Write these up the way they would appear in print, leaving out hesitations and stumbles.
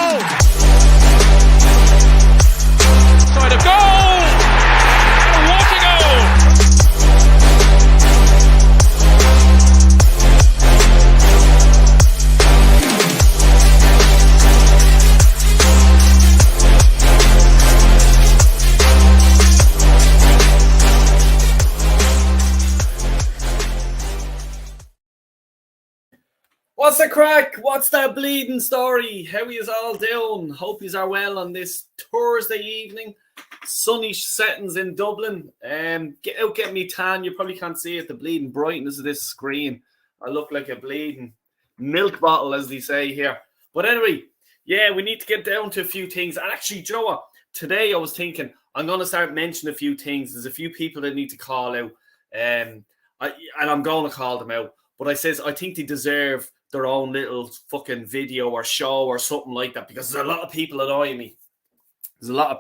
Try to goal! And what a goal! What's the crack? What's that bleeding story? How yous all doing? Hope yous are well on this Thursday evening. Sunny settings in Dublin. Get out, get me tan. You probably can't see it. The bleeding brightness of this screen. I look like a bleeding milk bottle, as they say here. But anyway, yeah, we need to get down to a few things. And actually, do you know what? Today I was thinking I'm going to start mentioning a few things. There's a few people that need to call out. And I'm going to call them out. But I think they deserve their own little fucking video or show or something like that, because there's a lot of people annoying me. Now,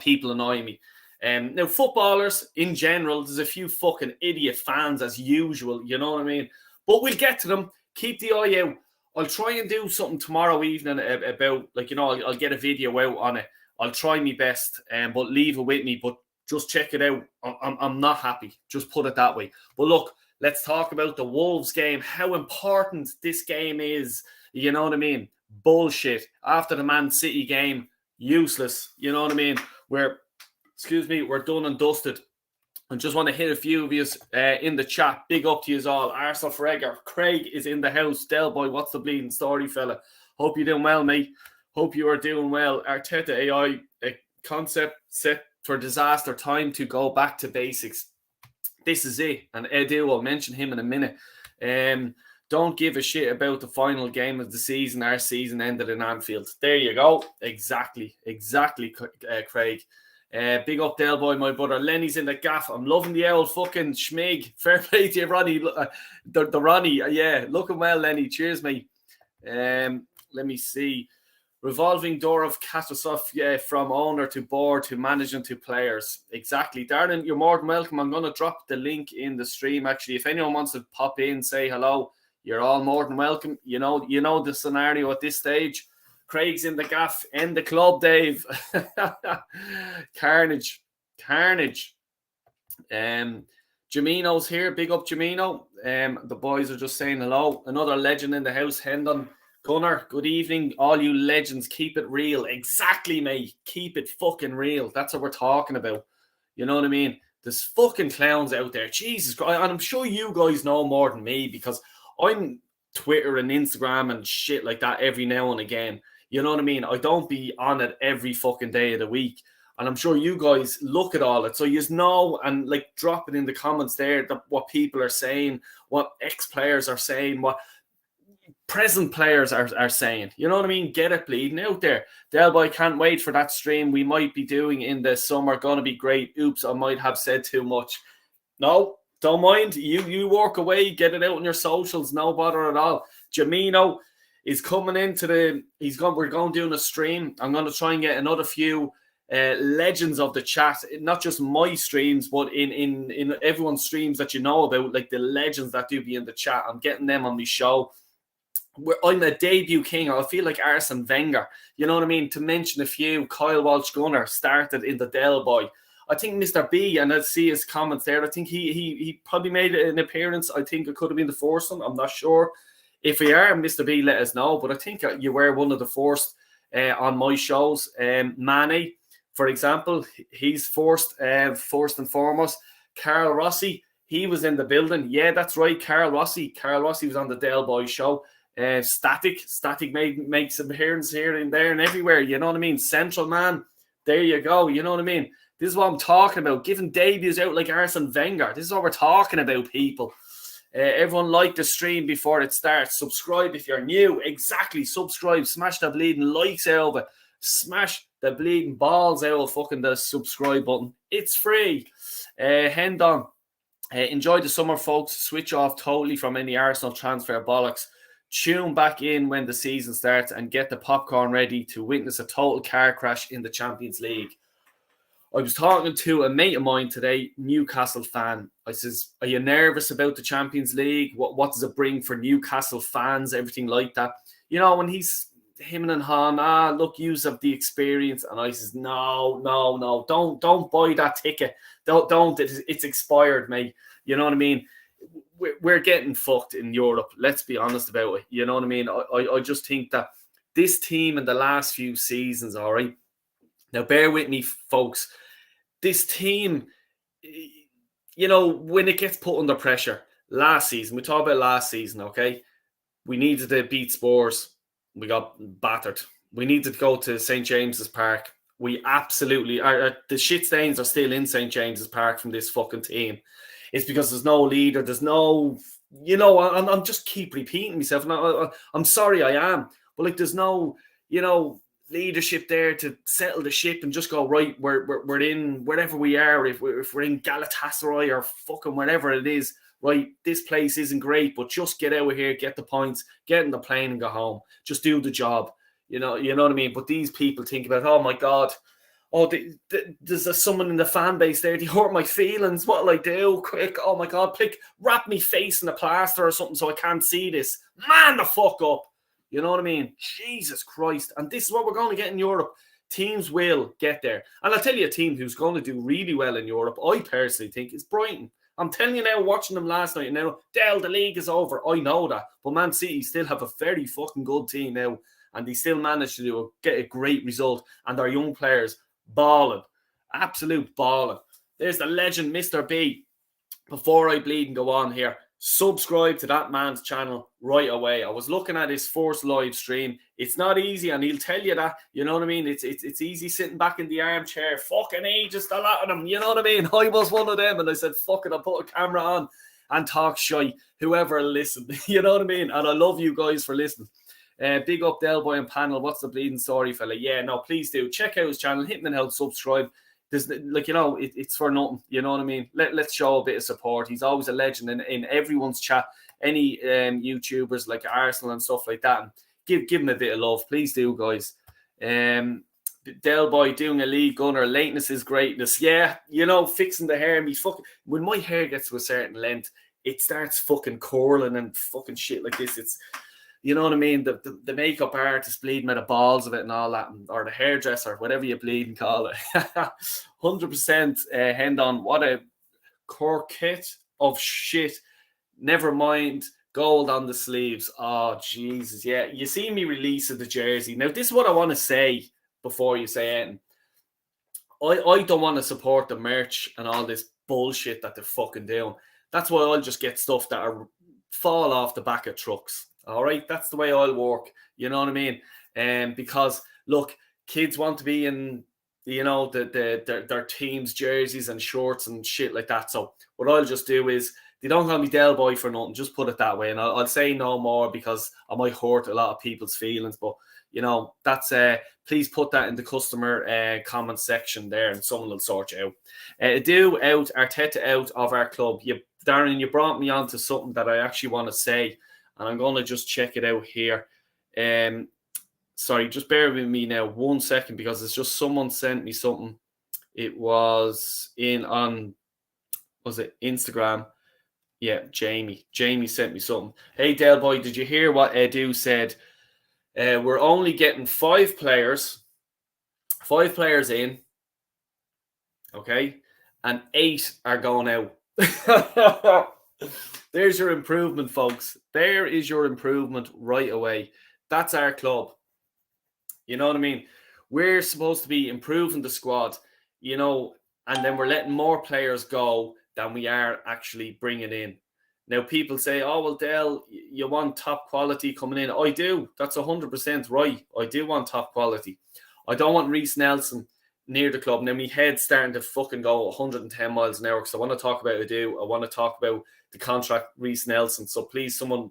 footballers in general, there's a few fucking idiot fans as usual, you know what I mean? But we'll get to them. Keep the eye out. I'll try and do something tomorrow evening about, like, you know, I'll get a video out on it. I'll try my best, but leave it with me. But just check it out. I'm not happy. Just put it that way. But look, let's talk about the Wolves game, how important this game is. You know what I mean? Bullshit. After the Man City game, useless. You know what I mean? We're done and dusted. I just want to hit a few of you in the chat. Big up to you all. Arsenal forever. Craig is in the house. Del boy, what's the bleeding story, fella? Hope you're doing well, mate. Hope you are doing well. Arteta AI, a concept set for disaster. Time to go back to basics. This is it. And Edu, I'll mention him in a minute. Don't give a shit about the final game of the season. Our season ended in Anfield. There you go. Exactly, Craig. Big up Del boy, my brother. Lenny's in the gaff. I'm loving the old fucking schmig. Fair play to you, Ronnie. The Ronnie. Yeah, looking well, Lenny. Cheers, mate. Let me see. Revolving door of catastrophe, from owner to board to management to players. Exactly. Darren, you're more than welcome. I'm going to drop the link in the stream, actually. If anyone wants to pop in, say hello, you're all more than welcome. You know the scenario at this stage. Craig's in the gaff. End the club, Dave. Carnage. Jamino's here. Big up, Jamino. The boys are just saying hello. Another legend in the house, Hendon. Gunnar, good evening. All you legends, keep it real. Exactly, mate. Keep it fucking real. That's what we're talking about. You know what I mean? There's fucking clowns out there. Jesus Christ. And I'm sure you guys know more than me, because I'm Twitter and Instagram and shit like that every now and again. You know what I mean? I don't be on it every fucking day of the week. And I'm sure you guys look at all it. So you know, and like drop it in the comments there, what people are saying, what ex-players are saying, what present players are saying. You know what I mean? Get it bleeding out there. Del boy, can't wait for that stream we might be doing in the summer. Gonna be great. Oops, I might have said too much. No, don't mind. You work away, get it out on your socials, no bother at all. Jamino is coming into we're going doing a stream. I'm gonna try and get another few legends of the chat, not just my streams, but in everyone's streams that you know about, like the legends that do be in the chat. I'm getting them on my show. I'm a debut king. I feel like Arsene Wenger. You know what I mean? To mention a few, Kyle Walsh-Gunnar started in the Del Boy. I think Mr. B, and I see his comments there, I think he probably made an appearance. I think it could have been the first one. I'm not sure. If we are, Mr. B, let us know. But I think you were one of the first on my shows. Mane, for example, he's first and foremost. Carl Rossi, he was in the building. Yeah, that's right, Carl Rossi. Carl Rossi was on the Del Boy show. Static makes appearances here and there and everywhere. You know what I mean? Central man. There you go. You know what I mean? This is what I'm talking about. Giving debuts out like Arsene Wenger. This is what we're talking about, people. Everyone like the stream before it starts. Subscribe if you're new. Exactly. Subscribe. Smash the bleeding likes out of it. Smash the bleeding balls out of fucking the subscribe button. It's free. Hand on. Enjoy the summer, folks. Switch off totally from any Arsenal transfer bollocks. Tune back in when the season starts and get the popcorn ready to witness a total car crash in the Champions League. I was talking to a mate of mine today, Newcastle fan. I says, are you nervous about the Champions League? What does it bring for Newcastle fans? Everything like that. You know, when he's him and Han, look, you have the experience. And I says, no, don't buy that ticket. Don't. It's expired, mate. You know what I mean? We're getting fucked in Europe. Let's be honest about it. You know what I mean? I just think that this team in the last few seasons, all right? Now, bear with me, folks. This team, you know, when it gets put under pressure, last season, we talk about last season, okay? We needed to beat Spurs. We got battered. We needed to go to St. James's Park. We absolutely are. The shit stains are still in St. James's Park from this fucking team. It's because there's no leader. There's no, you know, I'm just keep repeating myself. And I'm sorry, I am. But like, there's no, you know, leadership there to settle the ship and just go, right, we're in wherever we are. If we're in Galatasaray or fucking wherever it is, right, this place isn't great, but just get out of here, get the points, get in the plane and go home. Just do the job. You know what I mean? But these people think about, oh my God, there's someone in the fan base there. They hurt my feelings. What'll I do? Quick, oh my God, wrap me face in a plaster or something so I can't see this. Man, the fuck up. You know what I mean? Jesus Christ. And this is what we're going to get in Europe. Teams will get there. And I'll tell you a team who's going to do really well in Europe, I personally think, is Brighton. I'm telling you now, watching them last night, now, Dell, the league is over. I know that. But Man City still have a very fucking good team now. And they still managed to get a great result. And their young players, balling. Absolute balling. There's the legend, Mr. B. Before I bleed and go on here, subscribe to that man's channel right away. I was looking at his first live stream. It's not easy, and he'll tell you that. You know what I mean? It's easy sitting back in the armchair. Fucking ages, a lot of them. You know what I mean? I was one of them, and I said, fuck it, I'll put a camera on and talk shy. Whoever listen. You know what I mean? And I love you guys for listening. Big up Delboy and panel. What's the bleeding story, fella? Yeah, no, please do. Check out his channel. Hit him and help subscribe. There's, like, you know, it's for nothing. You know what I mean? Let's show a bit of support. He's always a legend in everyone's chat. Any YouTubers like Arsenal and stuff like that. And give him a bit of love. Please do, guys. Delboy doing a league gunner. Lateness is greatness. Yeah, you know, fixing the hair. When my hair gets to a certain length, it starts fucking curling and fucking shit like this. It's, you know what I mean? The makeup artist bleeding with the balls of it and all that, or the hairdresser, whatever you bleed and call it. 100% hand on. What a corket of shit. Never mind gold on the sleeves. Oh, Jesus. Yeah, you see me releasing the jersey. Now, this is what I want to say before you say anything. I don't want to support the merch and all this bullshit that they're fucking doing. That's why I'll just get stuff that fall off the back of trucks. All right, that's the way I'll work. You know what I mean? Because look, kids want to be in, you know, their team's jerseys and shorts and shit like that. So what I'll just do is, they don't call me Del Boy for nothing. Just put it that way, and I'll say no more because I might hurt a lot of people's feelings. But you know, that's please put that in the customer comment section there, and someone will sort you out. Do out Arteta out of our club. Darren, you brought me on to something that I actually want to say. And I'm going to just check it out here. Sorry, just bear with me now 1 second because it's just someone sent me something. It was was it Instagram? Yeah, Jamie. Jamie sent me something. Hey, Del Boy, did you hear what Edu said? We're only getting 5 players. 5 players in. Okay? And 8 are going out. There's your improvement, folks. There is your improvement right away. That's our club. You know what I mean? We're supposed to be improving the squad, you know, and then we're letting more players go than we are actually bringing in. Now, people say, oh, well, Del, you want top quality coming in. I do. That's 100% right. I do want top quality. I don't want Reece Nelson near the club. Now, my head's starting to fucking go 110 miles an hour because I want to talk about Adu. I want to talk about the contract Reece Nelson. So please, someone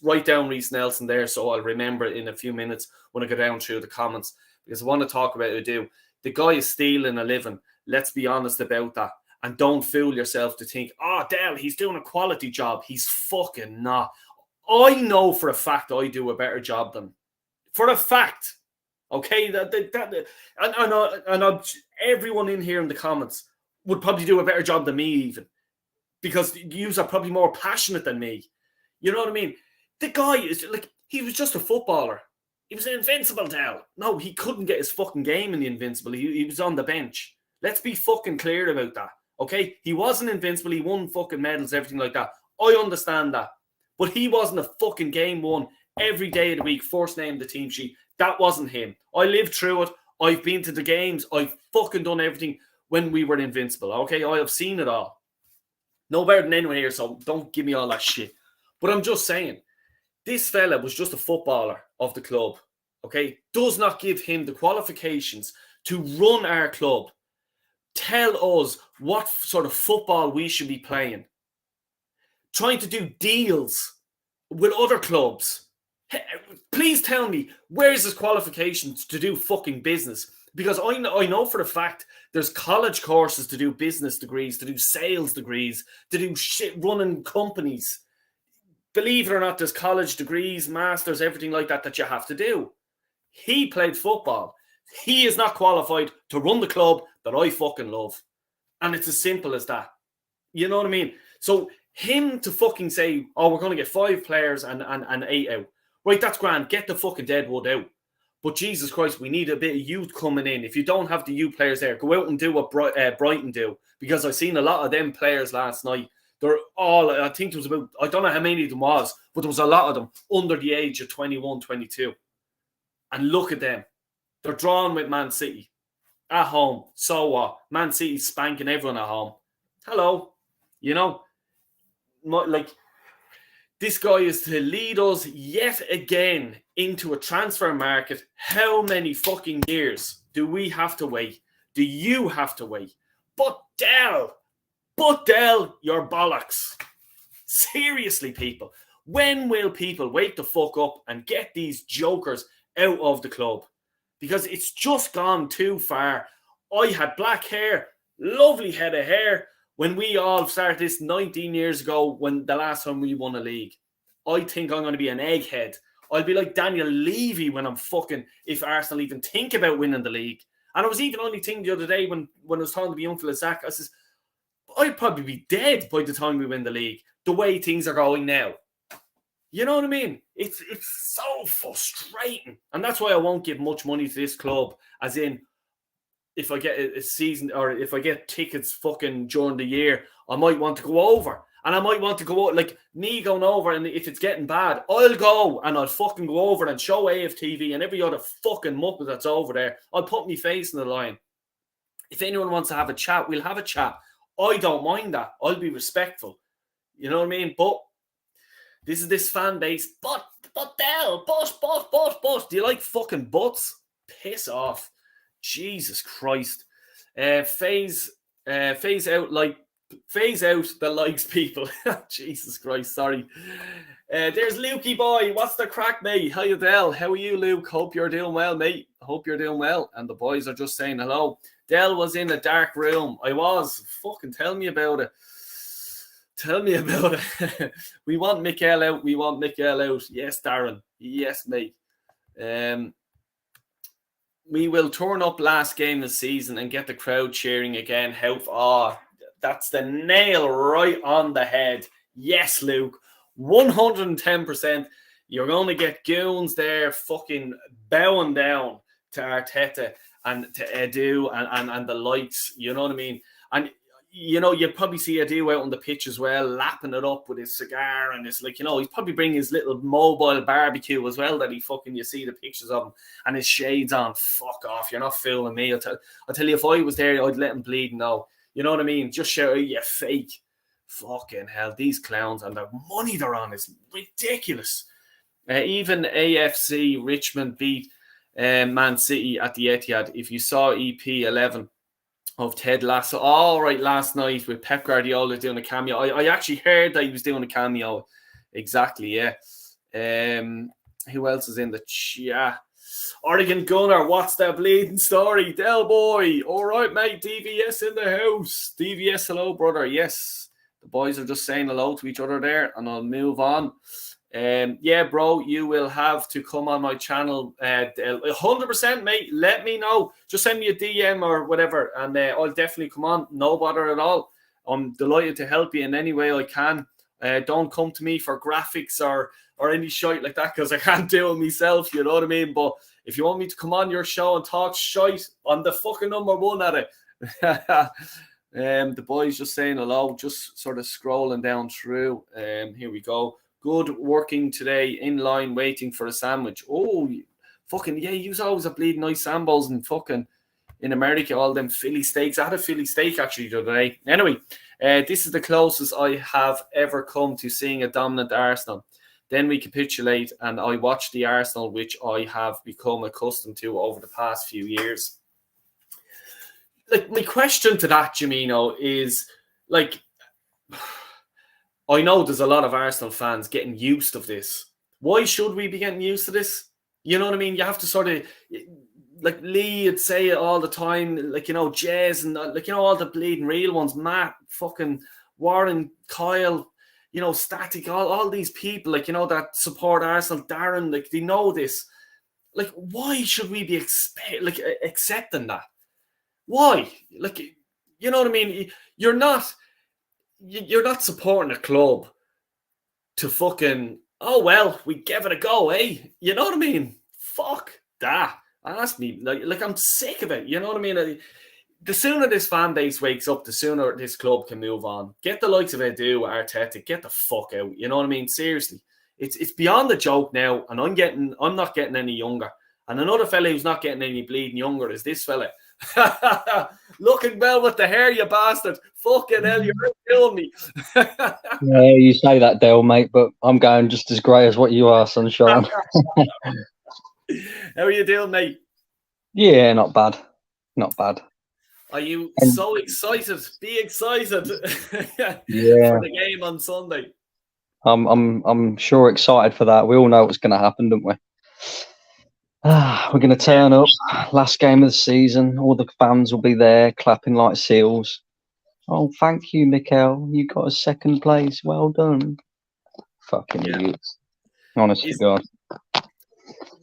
write down Reece Nelson there so I'll remember it in a few minutes when I go down through the comments because I want to talk about Adu. The guy is stealing a living. Let's be honest about that. And don't fool yourself to think, oh, Del, he's doing a quality job. He's fucking not. I know for a fact I do a better job than. For a fact. Okay, and everyone in here in the comments would probably do a better job than me even. Because you are probably more passionate than me. You know what I mean? The guy is like, he was just a footballer. He was an invincible, Dell. No, he couldn't get his fucking game in the invincible. He was on the bench. Let's be fucking clear about that. Okay? He wasn't invincible. He won fucking medals, everything like that. I understand that. But he wasn't a fucking game one every day of the week, first name the team sheet. That wasn't him. I lived through it. I've been to the games. I've fucking done everything when we were invincible. Okay? I have seen it all. No better than anyone here, so don't give me all that shit. But I'm just saying, this fella was just a footballer of the club, okay? Does not give him the qualifications to run our club. Tell us what sort of football we should be playing. Trying to do deals with other clubs. Please tell me, where's his qualifications to do fucking business? Because I know for a fact there's college courses to do business degrees, to do sales degrees, to do shit running companies. Believe it or not, there's college degrees, masters, everything like that you have to do. He played football. He is not qualified to run the club that I fucking love. And it's as simple as that. You know what I mean? So him to fucking say, oh, we're going to get 5 players and 8 out. Right, that's grand. Get the fucking deadwood out. But Jesus Christ, we need a bit of youth coming in. If you don't have the youth players there, go out and do what Brighton do. Because I've seen a lot of them players last night. They're all, I think there was about, I don't know how many of them was, but there was a lot of them under the age of 21, 22. And look at them. They're drawn with Man City at home. So what? Man City's spanking everyone at home. Hello. You know, like, this guy is to lead us yet again into a transfer market. How many fucking years do we have to wait? Do you have to wait? But Dell, your bollocks. Seriously, people. When will people wake the fuck up and get these jokers out of the club? Because it's just gone too far. I had black hair, lovely head of hair, when we all started this 19 years ago, when the last time we won a league. I think I'm going to be an egghead. I'll be like Daniel Levy when I'm fucking, if Arsenal even think about winning the league. And I was even only thinking the other day when I was talking to the young fella Saka, I says, I'd probably be dead by the time we win the league, the way things are going now. You know what I mean? It's so frustrating. And that's why I won't give much money to this club, as in, if I get a season or if I get tickets fucking during the year, I might want to go over. And I might want to go, like me going over, and if it's getting bad, I'll go and I'll fucking go over and show AFTV and every other fucking muppet that's over there. I'll put my face in the line. If anyone wants to have a chat, we'll have a chat. I don't mind that. I'll be respectful. You know what I mean? But this is this fan base. But Dell, but. Do you like fucking butts? Piss off. Jesus Christ. Phase out the likes, people. Jesus Christ, sorry. There's Lukey boy. What's the crack, mate? How you, Dell? How are you, Luke? Hope you're doing well, mate. Hope you're doing well. And the boys are just saying hello. Dell was in a dark room. I was. Fucking tell me about it. Tell me about it. We want Mikel out. We want Mikel out. Yes, Darren. Yes, mate. We will turn up last game of the season and get the crowd cheering again. That's the nail right on the head. Yes, Luke. 110%. You're going to get goons there fucking bowing down to Arteta and to Edu and the likes. You know what I mean? And, you know, you'll probably see Edu out on the pitch as well, lapping it up with his cigar. And it's like, you know, he's probably bringing his little mobile barbecue as well that he fucking, you see the pictures of him and his shades on. Fuck off. You're not fooling me. I'll tell you, if I was there, I'd let him bleed now. You know what I mean? Just shout, you fake. Fucking hell, these clowns and the money they're on is ridiculous. Even AFC Richmond beat Man City at the Etihad. If you saw EP 11 of Ted Lasso, last night with Pep Guardiola doing a cameo. I actually heard that he was doing a cameo. Exactly, yeah. Who else is in the chat? Oregon Gunner, what's that bleeding story? Del boy, all right, mate. DVS in the house. DVS, hello, brother. Yes, the boys are just saying hello to each other there, and I'll move on. Yeah, bro, you will have to come on my channel. 100%, mate. Let me know. Just send me a DM or whatever, and I'll definitely come on. No bother at all. I'm delighted to help you in any way I can. Don't come to me for graphics or any shite like that, because I can't do it myself, you know what I mean? But if you want me to come on your show and talk shite, I'm the fucking number one at it. The boys just saying hello, just sort of scrolling down through. Here we go. Good working today, in line, waiting for a sandwich. Oh, fucking yeah, you always have bleeding nice sambos and fucking in America, all them Philly steaks. I had a Philly steak actually the other day. Anyway, this is the closest I have ever come to seeing a dominant Arsenal. Then we capitulate, and I watch the Arsenal which I have become accustomed to over the past few years. Like, my question to that, Jamino, is like, I know there's a lot of Arsenal fans getting used to this. Why should we be getting used to this? You know what I mean? You have to sort of, like Lee would say it all the time, like, you know, Jez and like, you know, all the bleeding real ones, Matt, fucking Warren, Kyle, you know, Static, all these people, like, you know, that support Arsenal, Darren, like, they know this. Like, why should we be accepting that? Why? Like, you know what I mean? You're not supporting a club to fucking, oh, well, we gave it a go, eh? You know what I mean? Fuck that. Ask me. Like I'm sick of it. You know what I mean? The sooner this fan base wakes up, the sooner this club can move on. Get the likes of Edu, Arteta, get the fuck out. You know what I mean? Seriously. It's beyond the joke now, and I'm not getting any younger. And another fella who's not getting any bleeding younger is this fella. Looking well with the hair, you bastard. Fucking hell, you're killing me. Yeah, you say that, Dale, mate, but I'm going just as grey as what you are, sunshine. How are you doing, mate? Yeah, not bad. Not bad. Are you so excited? Be excited Yeah. for the game on Sunday. I'm sure excited for that. We all know what's going to happen, don't we? We're going to turn up. Last game of the season. All the fans will be there clapping like seals. Oh, thank you, Mikel. You got a second place. Well done. Fucking idiots. Honest to God.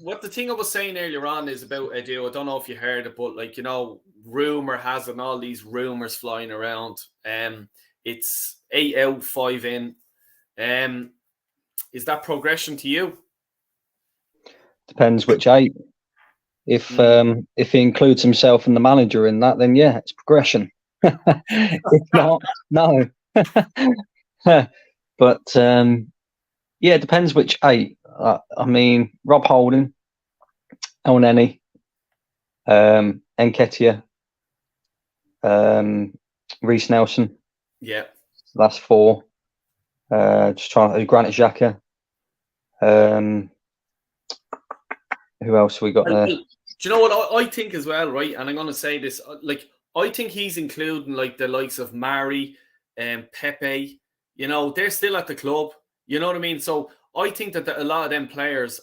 What the thing I was saying earlier on is about Edu. I don't know if you heard it, but like, you know, rumor has it, and all these rumors flying around. It's 8 out, 5 in. Is that progression to you? Depends which 8. If he includes himself and the manager in that, then yeah, it's progression. If not, no. But yeah, it depends which 8. I mean, Rob Holding, El Neni, Nketiah, Reece Nelson. Yeah. So that's 4. Just trying to Granit Xhaka. Who else we got there? Do you know what I think as well, right? And I'm going to say this, like, I think he's including like the likes of Mari and Pepe. You know, they're still at the club. You know what I mean? So I think that a lot of them players,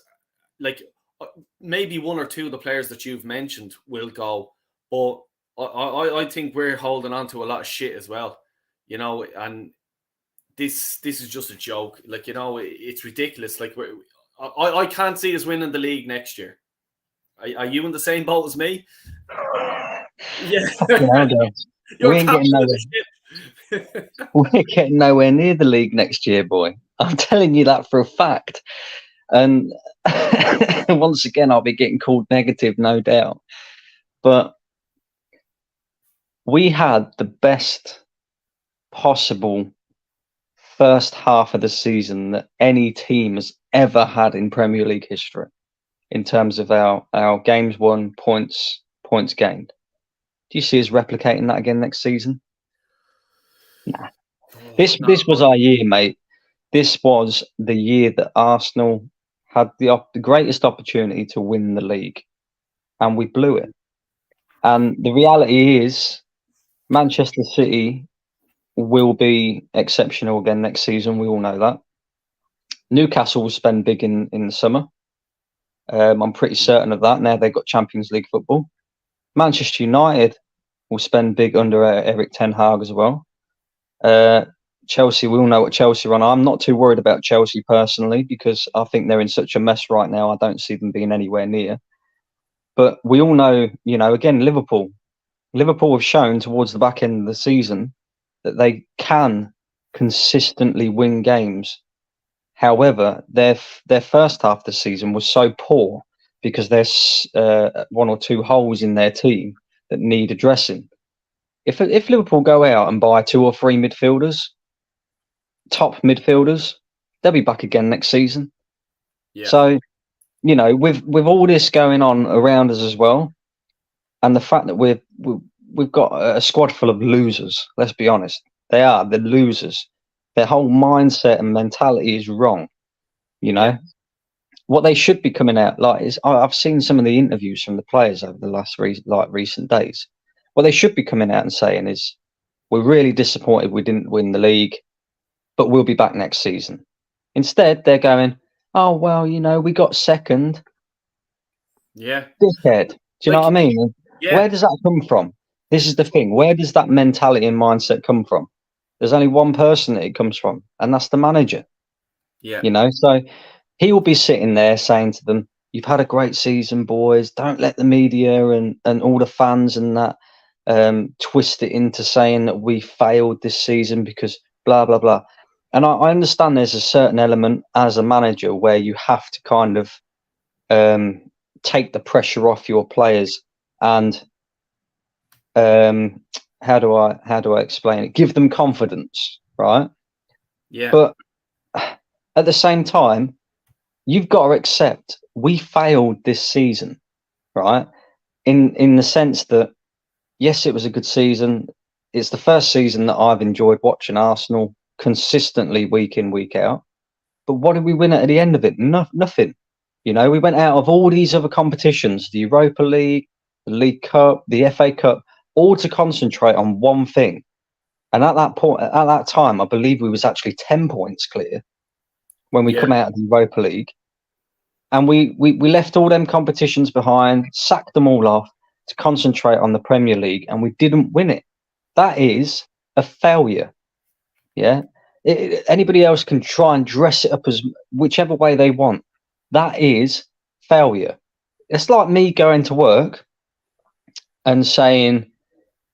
like maybe 1 or 2 of the players that you've mentioned will go, but I think we're holding on to a lot of shit as well. You know, and this is just a joke. Like, you know, it's ridiculous. Like, I can't see us winning the league next year. Are you in the same boat as me? Yeah. We're getting nowhere near the league next year, boy. I'm telling you that for a fact. And once again, I'll be getting called negative, no doubt. But we had the best possible first half of the season that any team has ever had in Premier League history in terms of our games won, points gained. Do you see us replicating that again next season? Nah. This was our year, mate. This was the year that Arsenal had the greatest opportunity to win the league, and we blew it. And the reality is, Manchester City will be exceptional again next season. We all know that. Newcastle will spend big in the summer. I'm pretty certain of that. Now they've got Champions League football. Manchester United will spend big under Eric Ten Hag as well. Chelsea, we all know what Chelsea run. I'm not too worried about Chelsea personally because I think they're in such a mess right now. I don't see them being anywhere near. But we all know, you know, again, Liverpool have shown towards the back end of the season that they can consistently win games. However, their first half of the season was so poor because there's one or two holes in their team that need addressing. If Liverpool go out and buy 2 or 3 midfielders, top midfielders, they'll be back again next season. Yeah. So, you know, with all this going on around us as well, and the fact that we've got a squad full of losers. Let's be honest, they are the losers. Their whole mindset and mentality is wrong. You know, what they should be coming out like is I've seen some of the interviews from the players over the last recent days. What they should be coming out and saying is, we're really disappointed we didn't win the league, but we'll be back next season. Instead, they're going, oh, well, you know, we got second. Yeah. Dickhead. Do you know what I mean? Yeah. Where does that come from? This is the thing. Where does that mentality and mindset come from? There's only one person that it comes from, and that's the manager. Yeah. You know, so he will be sitting there saying to them, you've had a great season, boys. Don't let the media and all the fans and that twist it into saying that we failed this season because blah, blah, blah. And I understand there's a certain element as a manager where you have to kind of take the pressure off your players and how do I explain it? Give them confidence, right? Yeah. But at the same time, you've got to accept we failed this season, right? In the sense that, yes, it was a good season. It's the first season that I've enjoyed watching Arsenal consistently week in, week out. But what did we win at the end of it? Nothing. You know, we went out of all these other competitions, the Europa League, the League Cup, the FA Cup, all to concentrate on one thing. And at that time, I believe we was actually 10 points clear when we come out of the Europa League. And we left all them competitions behind, sacked them all off to concentrate on the Premier League, and we didn't win it. That is a failure. Yeah. Anybody else can try and dress it up as whichever way they want. That is failure. It's like me going to work and saying,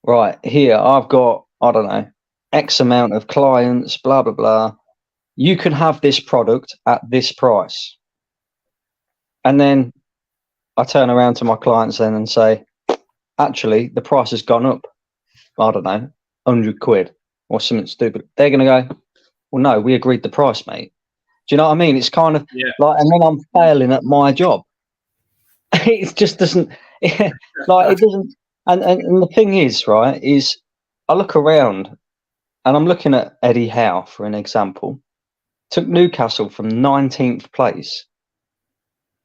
right, here, I've got, I don't know, X amount of clients, blah, blah, blah. You can have this product at this price. And then I turn around to my clients then and say, actually, the price has gone up, I don't know, 100 quid or something stupid. They're going to go, well, no, we agreed the price, mate. Do you know what I mean? It's kind of like, and then I'm failing at my job. It just doesn't, like, it doesn't. And the thing is, right, is I look around and I'm looking at Eddie Howe, for an example. Took Newcastle from 19th place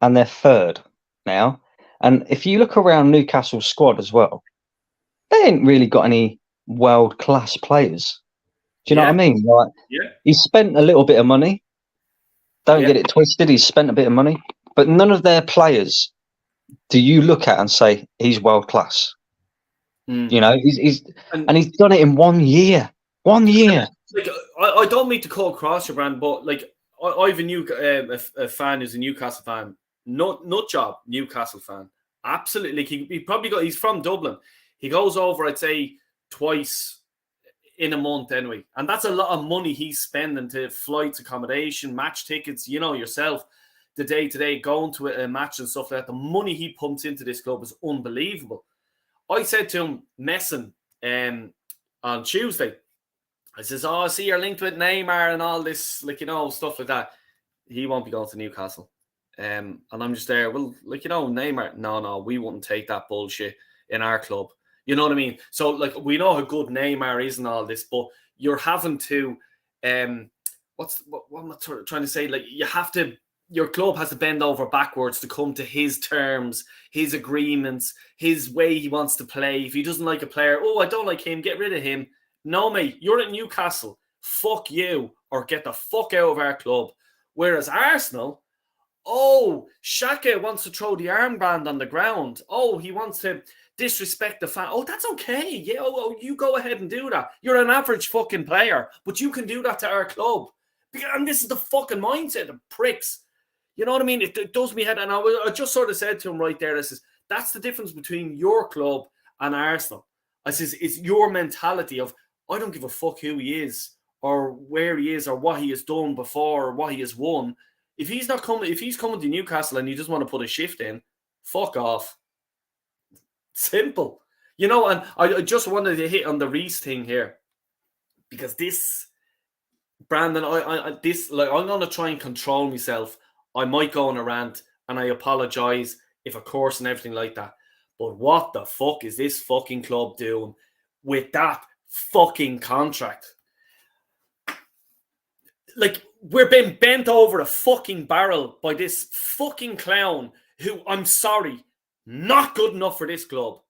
and they're 3rd now. And if you look around Newcastle's squad as well, they ain't really got any world-class players. Do you know what I mean? Like, he's spent a little bit of money. Don't get it twisted. He's spent a bit of money. But none of their players do you look at and say, he's world-class. You know, he's done it in 1 year. 1 year. Like, I don't mean to call across your brand, but like I've a fan who's a Newcastle fan, nut job Newcastle fan. Absolutely, like he's from Dublin. He goes over, I'd say, twice in a month anyway, and that's a lot of money he's spending to flights, accommodation, match tickets. You know yourself, the day-to-day going to a match and stuff like that. The money he pumps into this club is unbelievable. I said to him, messing on Tuesday, I says, oh, I see you're linked with Neymar and all this, like, you know, stuff like that. He won't be going to Newcastle. And I'm just there, well, like, you know, Neymar, no, we wouldn't take that bullshit in our club. You know what I mean? So, like, we know how good Neymar is and all this, but you're having to, what am I trying to say? Like, your club has to bend over backwards to come to his terms, his agreements, his way he wants to play. If he doesn't like a player, oh, I don't like him, get rid of him. No, mate, you're at Newcastle. Fuck you, or get the fuck out of our club. Whereas Arsenal, oh, Saka wants to throw the armband on the ground. Oh, he wants to disrespect the fan. Oh, that's okay. Yeah, oh, you go ahead and do that. You're an average fucking player, but you can do that to our club. And this is the fucking mindset of pricks. You know what I mean? It does me head. And I just sort of said to him right there, that's the difference between your club and Arsenal. I says, it's your mentality of, I don't give a fuck who he is or where he is or what he has done before or what he has won. If he's coming to Newcastle and he just want to put a shift in, fuck off. Simple. You know, and I just wanted to hit on the Reece thing here. Because this, Brandon, I'm going to try and control myself. I might go on a rant, and I apologise if, of course, and everything like that. But what the fuck is this fucking club doing with that fucking contract? Like, we're being bent over a fucking barrel by this fucking clown who, I'm sorry, not good enough for this club.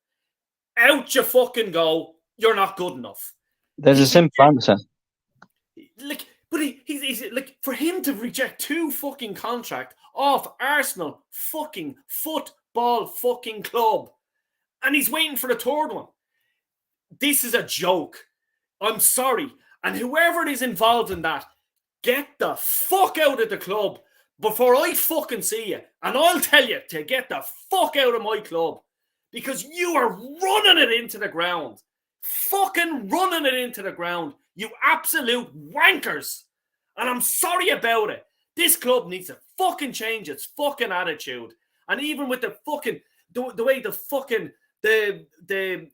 Out you fucking go. You're not good enough. There's a simple answer. Like, but he's like, for him to reject 2 fucking contract off Arsenal fucking football fucking club, and he's waiting for the 3rd one. This is a joke. I'm sorry. And whoever is involved in that, get the fuck out of the club before I fucking see you. And I'll tell you to get the fuck out of my club, because you are running it into the ground. Fucking running it into the ground. You absolute wankers. And I'm sorry about it. This club needs to fucking change its fucking attitude. And even with the fucking, the way the fucking, the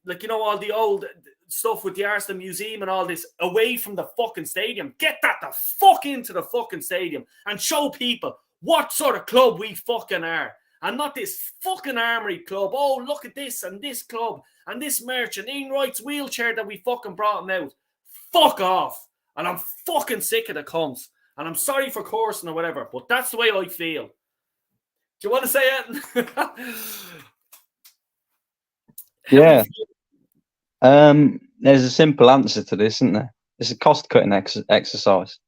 like, you know, all the old stuff with the Arsenal Museum and all this away from the fucking stadium. Get that the fuck into the fucking stadium and show people what sort of club we fucking are. And not this fucking armory club. Oh, look at this and this club and this merch and Ian Wright's wheelchair that we fucking brought him out. Fuck off. And I'm fucking sick of the cunts. And I'm sorry for cursing or whatever, but that's the way I feel. Do you want to say it? Yeah. There's a simple answer to this, isn't there? It's a cost-cutting exercise.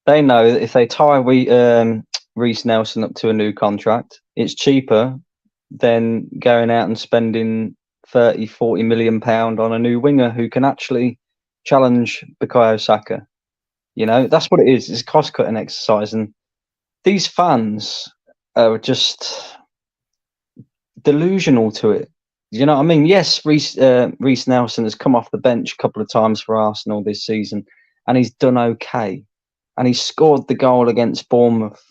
They know that if they tie Reece Nelson up to a new contract, it's cheaper than going out and spending 30-40 million pound on a new winger who can actually challenge Bukayo Saka. You know, that's what it is. It's a cost-cutting exercise, and these fans are just delusional to it. You know what I mean? Yes, Reece Nelson has come off the bench a couple of times for Arsenal this season, and he's done okay. And he scored the goal against Bournemouth.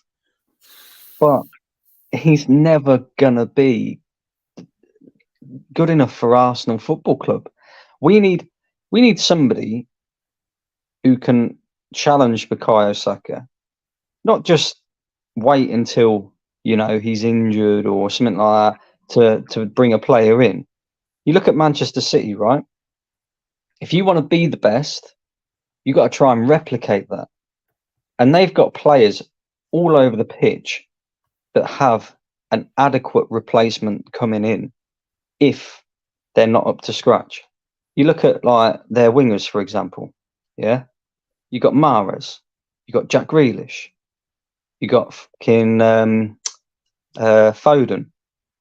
But he's never going to be good enough for Arsenal Football Club. We need somebody who can challenge Bukayo Saka. Not just wait until, you know, he's injured or something like that to bring a player in. You look at Manchester City, right? If you want to be the best, you got to try and replicate that. And they've got players all over the pitch that have an adequate replacement coming in if they're not up to scratch. You look at like their wingers, for example. Yeah, you got Mahrez, you got Jack Grealish, you got fucking Foden.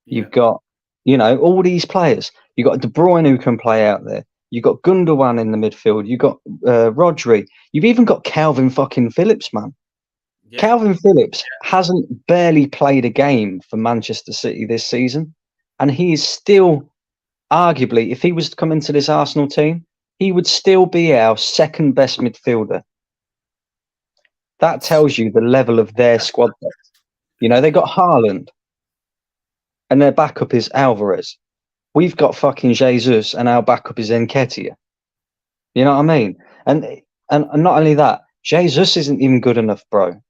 You've got, you know, all these players. You got De Bruyne who can play out there. You got Gundogan in the midfield. You got Rodri. You've even got Calvin fucking Phillips, man. Yeah. Calvin Phillips hasn't barely played a game for Manchester City this season, and he is still, arguably, if he was to come into this Arsenal team, he would still be our second best midfielder. That tells you the level of their squad. You know, they got Haaland, and their backup is Alvarez. We've got fucking Jesus, and our backup is Nketiah. You know what I mean? And not only that, Jesus isn't even good enough, bro.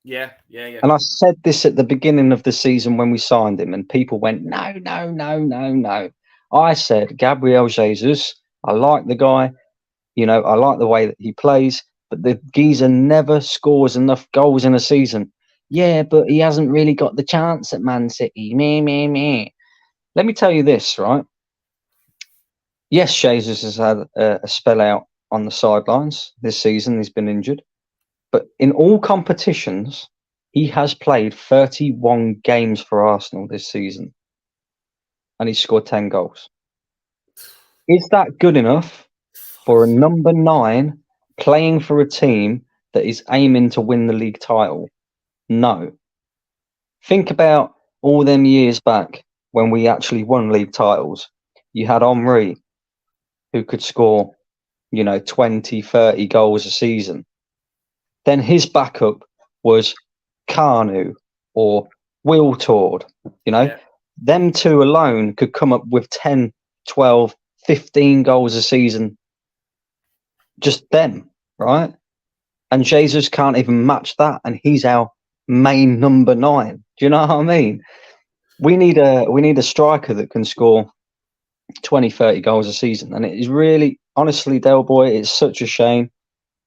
Yeah. And I said this at the beginning of the season when we signed him, and people went, no. I said, Gabriel Jesus, I like the guy. You know, I like the way that he plays, but the geezer never scores enough goals in a season. Yeah, but he hasn't really got the chance at Man City. Me. Let me tell you this, right? Yes, Jesus has had a spell out on the sidelines this season. He's been injured. But in all competitions, he has played 31 games for Arsenal this season. And he's scored 10 goals. Is that good enough for a number 9 playing for a team that is aiming to win the league title? No. Think about all them years back when we actually won league titles. You had Henry, who could score 20, 30 goals a season. Then his backup was Carnu or Will Tord. Them two alone could come up with 10, 12, 15 goals a season. Just them, right? And Jesus can't even match that, and he's our main number 9. Do you know what I mean? We need a striker that can score 20, 30 goals a season. And it is really, honestly, Del Boy, it's such a shame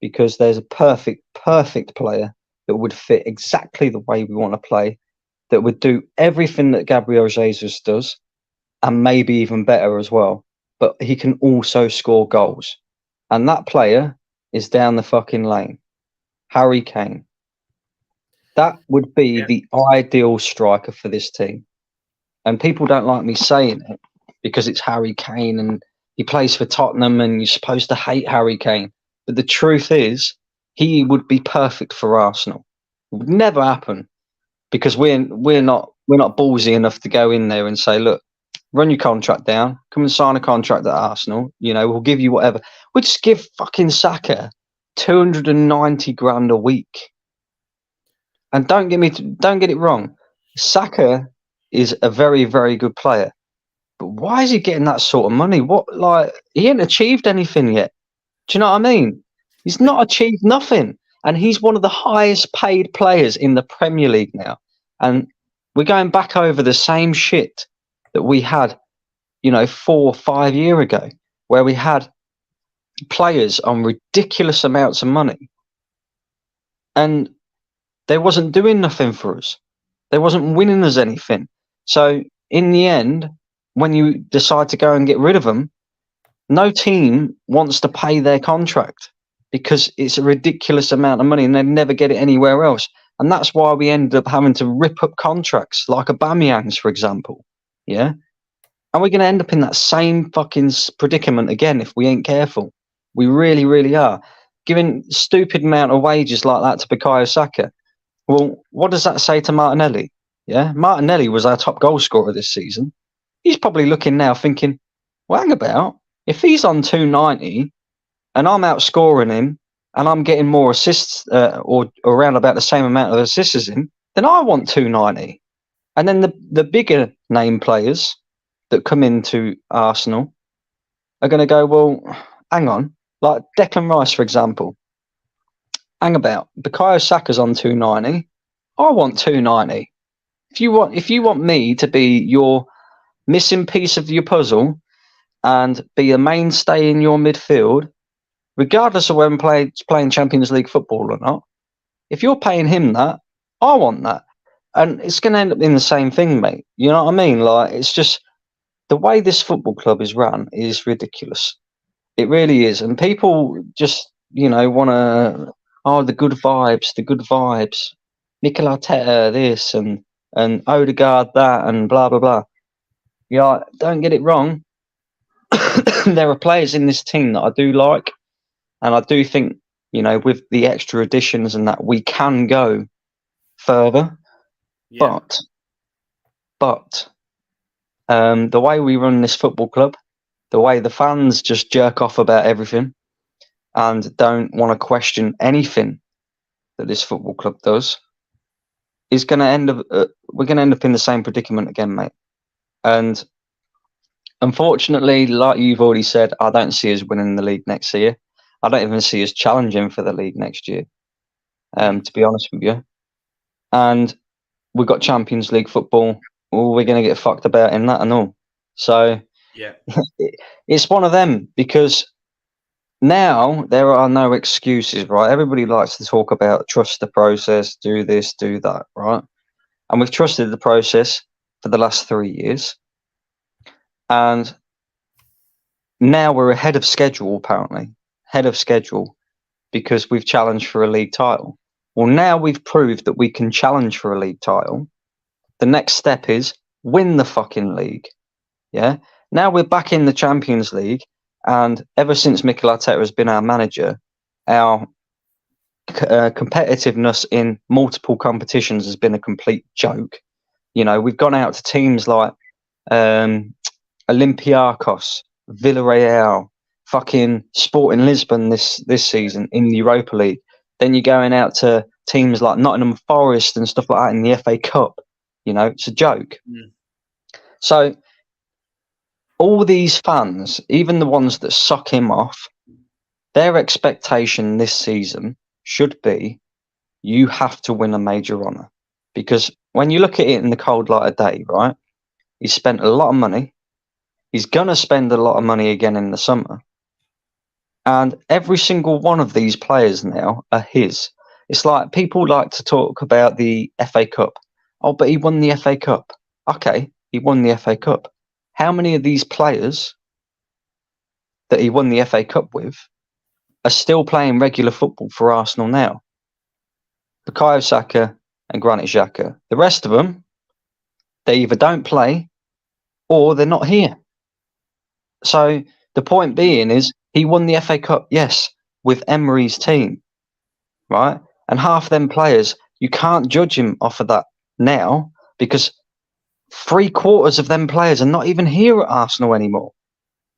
because there's a perfect player that would fit exactly the way we want to play, that would do everything that Gabriel Jesus does, and maybe even better as well. But he can also score goals. And that player is down the fucking lane. Harry Kane. That would be the ideal striker for this team. And people don't like me saying it because it's Harry Kane and he plays for Tottenham and you're supposed to hate Harry Kane. But the truth is, he would be perfect for Arsenal. It would never happen because we're not ballsy enough to go in there and say, look, run your contract down, come and sign a contract at Arsenal. We'll give you whatever. We'll just give fucking Saka 290 grand a week. And don't get it wrong, Saka is a very, very good player. But why is he getting that sort of money? He ain't achieved anything yet. Do you know what I mean? He's not achieved nothing. And he's one of the highest paid players in the Premier League now. And we're going back over the same shit that we had, 4 or 5 years ago, where we had players on ridiculous amounts of money. And they wasn't doing nothing for us. They wasn't winning us anything. So in the end, when you decide to go and get rid of them, no team wants to pay their contract because it's a ridiculous amount of money and they never get it anywhere else. And that's why we ended up having to rip up contracts like Aubameyang's, for example. Yeah. And we're going to end up in that same fucking predicament again if we ain't careful. We really, really are. Giving stupid amount of wages like that to Bukayo Saka. Well, what does that say to Martinelli? Yeah, Martinelli was our top goal scorer this season. He's probably looking now thinking, well, hang about. If he's on 290 and I'm outscoring him and I'm getting more assists or around about the same amount of assists as him, then I want 290. And then the bigger name players that come into Arsenal are going to go, well, hang on. Like Declan Rice, for example. Hang about. Bukayo Saka's on 290. I want 290. If you want me to be your missing piece of your puzzle and be a mainstay in your midfield, regardless of whether I'm playing Champions League football or not, if you're paying him that, I want that. And it's going to end up in the same thing, mate. You know what I mean? Like, it's just the way this football club is run is ridiculous. It really is. And people just, want to, the good vibes. Mikel Arteta this and Odegaard that and blah, blah, blah. Yeah, don't get it wrong. There are players in this team that I do like. And I do think, with the extra additions and that, we can go further. Yeah. But the way we run this football club, the way the fans just jerk off about everything and don't want to question anything that this football club does, is going to end up. We're going to end up in the same predicament again, mate. And unfortunately, like you've already said, I don't see us winning the league next year. I don't even see us challenging for the league next year, to be honest with you. And we've got Champions League football. Well, we're going to get fucked about in that and all. So yeah, it's one of them because now there are no excuses, right? Everybody likes to talk about trust the process, do this, do that, right? And we've trusted the process for the last 3 years. And now we're ahead of schedule, apparently. Ahead of schedule because we've challenged for a league title. Well, now we've proved that we can challenge for a league title. The next step is win the fucking league. Yeah. Now we're back in the Champions League. And ever since Mikel Arteta has been our manager, our competitiveness in multiple competitions has been a complete joke. We've gone out to teams like Olympiacos, Villarreal, fucking Sporting Lisbon this season in the Europa League. Then you're going out to teams like Nottingham Forest and stuff like that in the FA Cup. You know, it's a joke. Mm. So all these fans, even the ones that suck him off, their expectation this season should be you have to win a major honour. Because when you look at it in the cold light of day, right, he's spent a lot of money. He's going to spend a lot of money again in the summer. And every single one of these players now are his. It's like people like to talk about the FA Cup. Oh, but he won the FA Cup. Okay, he won the FA Cup. How many of these players that he won the FA Cup with are still playing regular football for Arsenal now? Bukayo Saka and Granit Xhaka. The rest of them, they either don't play or they're not here. So the point being is he won the FA Cup, yes, with Emery's team, right? And half them players, you can't judge him off of that now because 3/4 of them players are not even here at Arsenal anymore.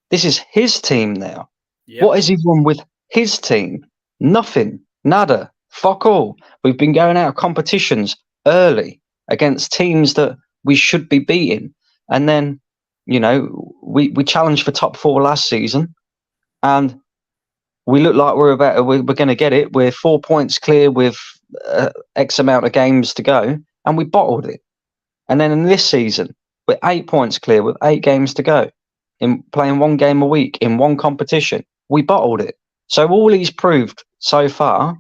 This is his team now. Yep. What has he won with his team? Nothing. Nada. Fuck all. We've been going out of competitions early against teams that we should be beating. And then, you know, we challenged for top 4 last season and we look like we're going to get it. We're 4 points clear with X amount of games to go and we bottled it. And then in this season, we're 8 points clear with 8 games to go. In playing 1 game a week in 1 competition, we bottled it. So all he's proved so far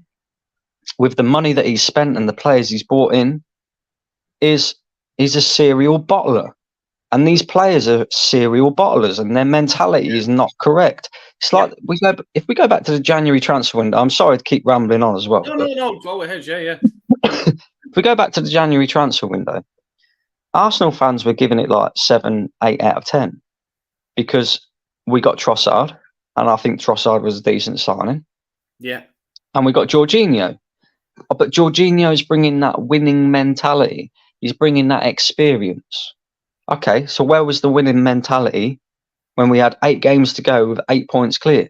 with the money that he's spent and the players he's brought in is he's a serial bottler. And these players are serial bottlers and their mentality is not correct. It's like if we go back to the January transfer window, I'm sorry to keep rambling on as well. No, go ahead, yeah. If we go back to the January transfer window, Arsenal fans were giving it like 7, 8 out of 10 because we got Trossard, and I think Trossard was a decent signing. Yeah. And we got Jorginho. But Jorginho's bringing that winning mentality. He's bringing that experience. Okay, so where was the winning mentality when we had 8 games to go with 8 points clear?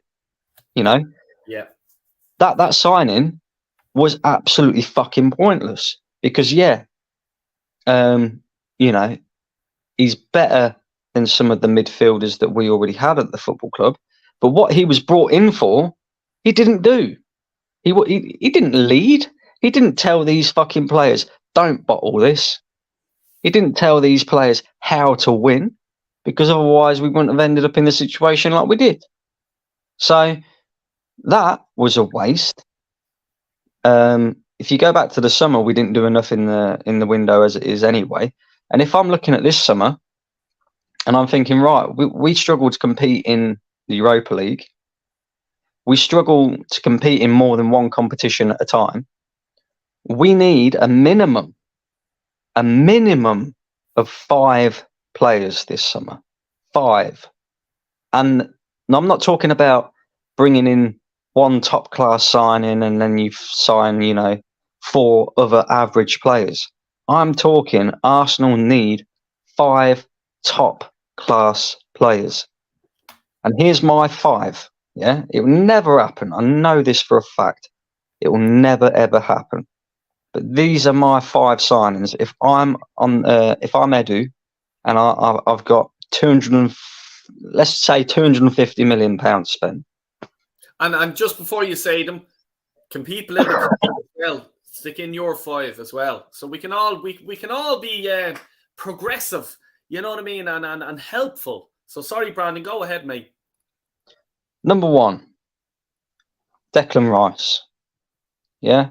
You know? Yeah. That signing was absolutely fucking pointless because, you know, he's better than some of the midfielders that we already had at the football club. But what he was brought in for, he didn't do. He didn't lead. He didn't tell these fucking players, don't bottle this. He didn't tell these players how to win because otherwise we wouldn't have ended up in the situation like we did. So that was a waste. If you go back to the summer, we didn't do enough in the window as it is anyway. And if I'm looking at this summer and I'm thinking, right, we struggle to compete in the Europa League. We struggle to compete in more than 1 competition at a time. We need a minimum of 5 players this summer. 5. And I'm not talking about bringing in 1 top class signing and then you sign, you know, 4 other average players. I'm talking Arsenal need 5 top class players. And here's my 5. Yeah, it will never happen. I know this for a fact. It will never ever happen. But these are my 5 signings. If I'm Edu, and I've got 250 million pounds spent. And just before you say them, can people in the comments as well stick in your 5 as well, so we can all be progressive. You know what I mean, and helpful. So sorry, Brandon, go ahead, mate. Number 1, Declan Rice. Yeah.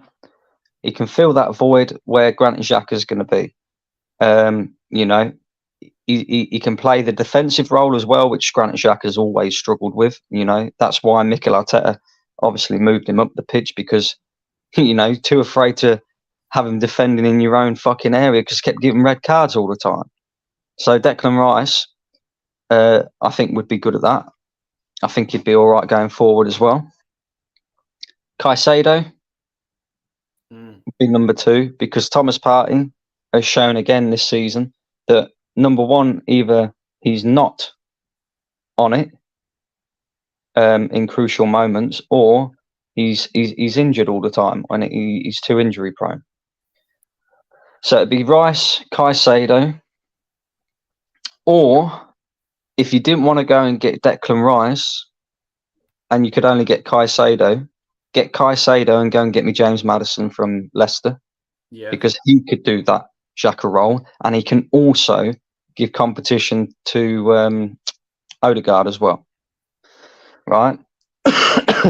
He can fill that void where Granit Xhaka is going to be. You know, he can play the defensive role as well, which Granit Xhaka has always struggled with. You know, that's why Mikel Arteta obviously moved him up the pitch because, you know, too afraid to have him defending in your own fucking area because kept giving red cards all the time. So Declan Rice, I think would be good at that. I think he'd be all right going forward as well. Caicedo would be number 2 because Thomas Partey has shown again this season that number 1, either he's not on it in crucial moments, or he's injured all the time and he's too injury prone. So it'd be Rice, Caicedo, or if you didn't want to go and get Declan Rice and you could only get Caicedo and go and get me James Maddison from Leicester, because he could do that Xhaka role, and he can also give competition to Odegaard as well, right?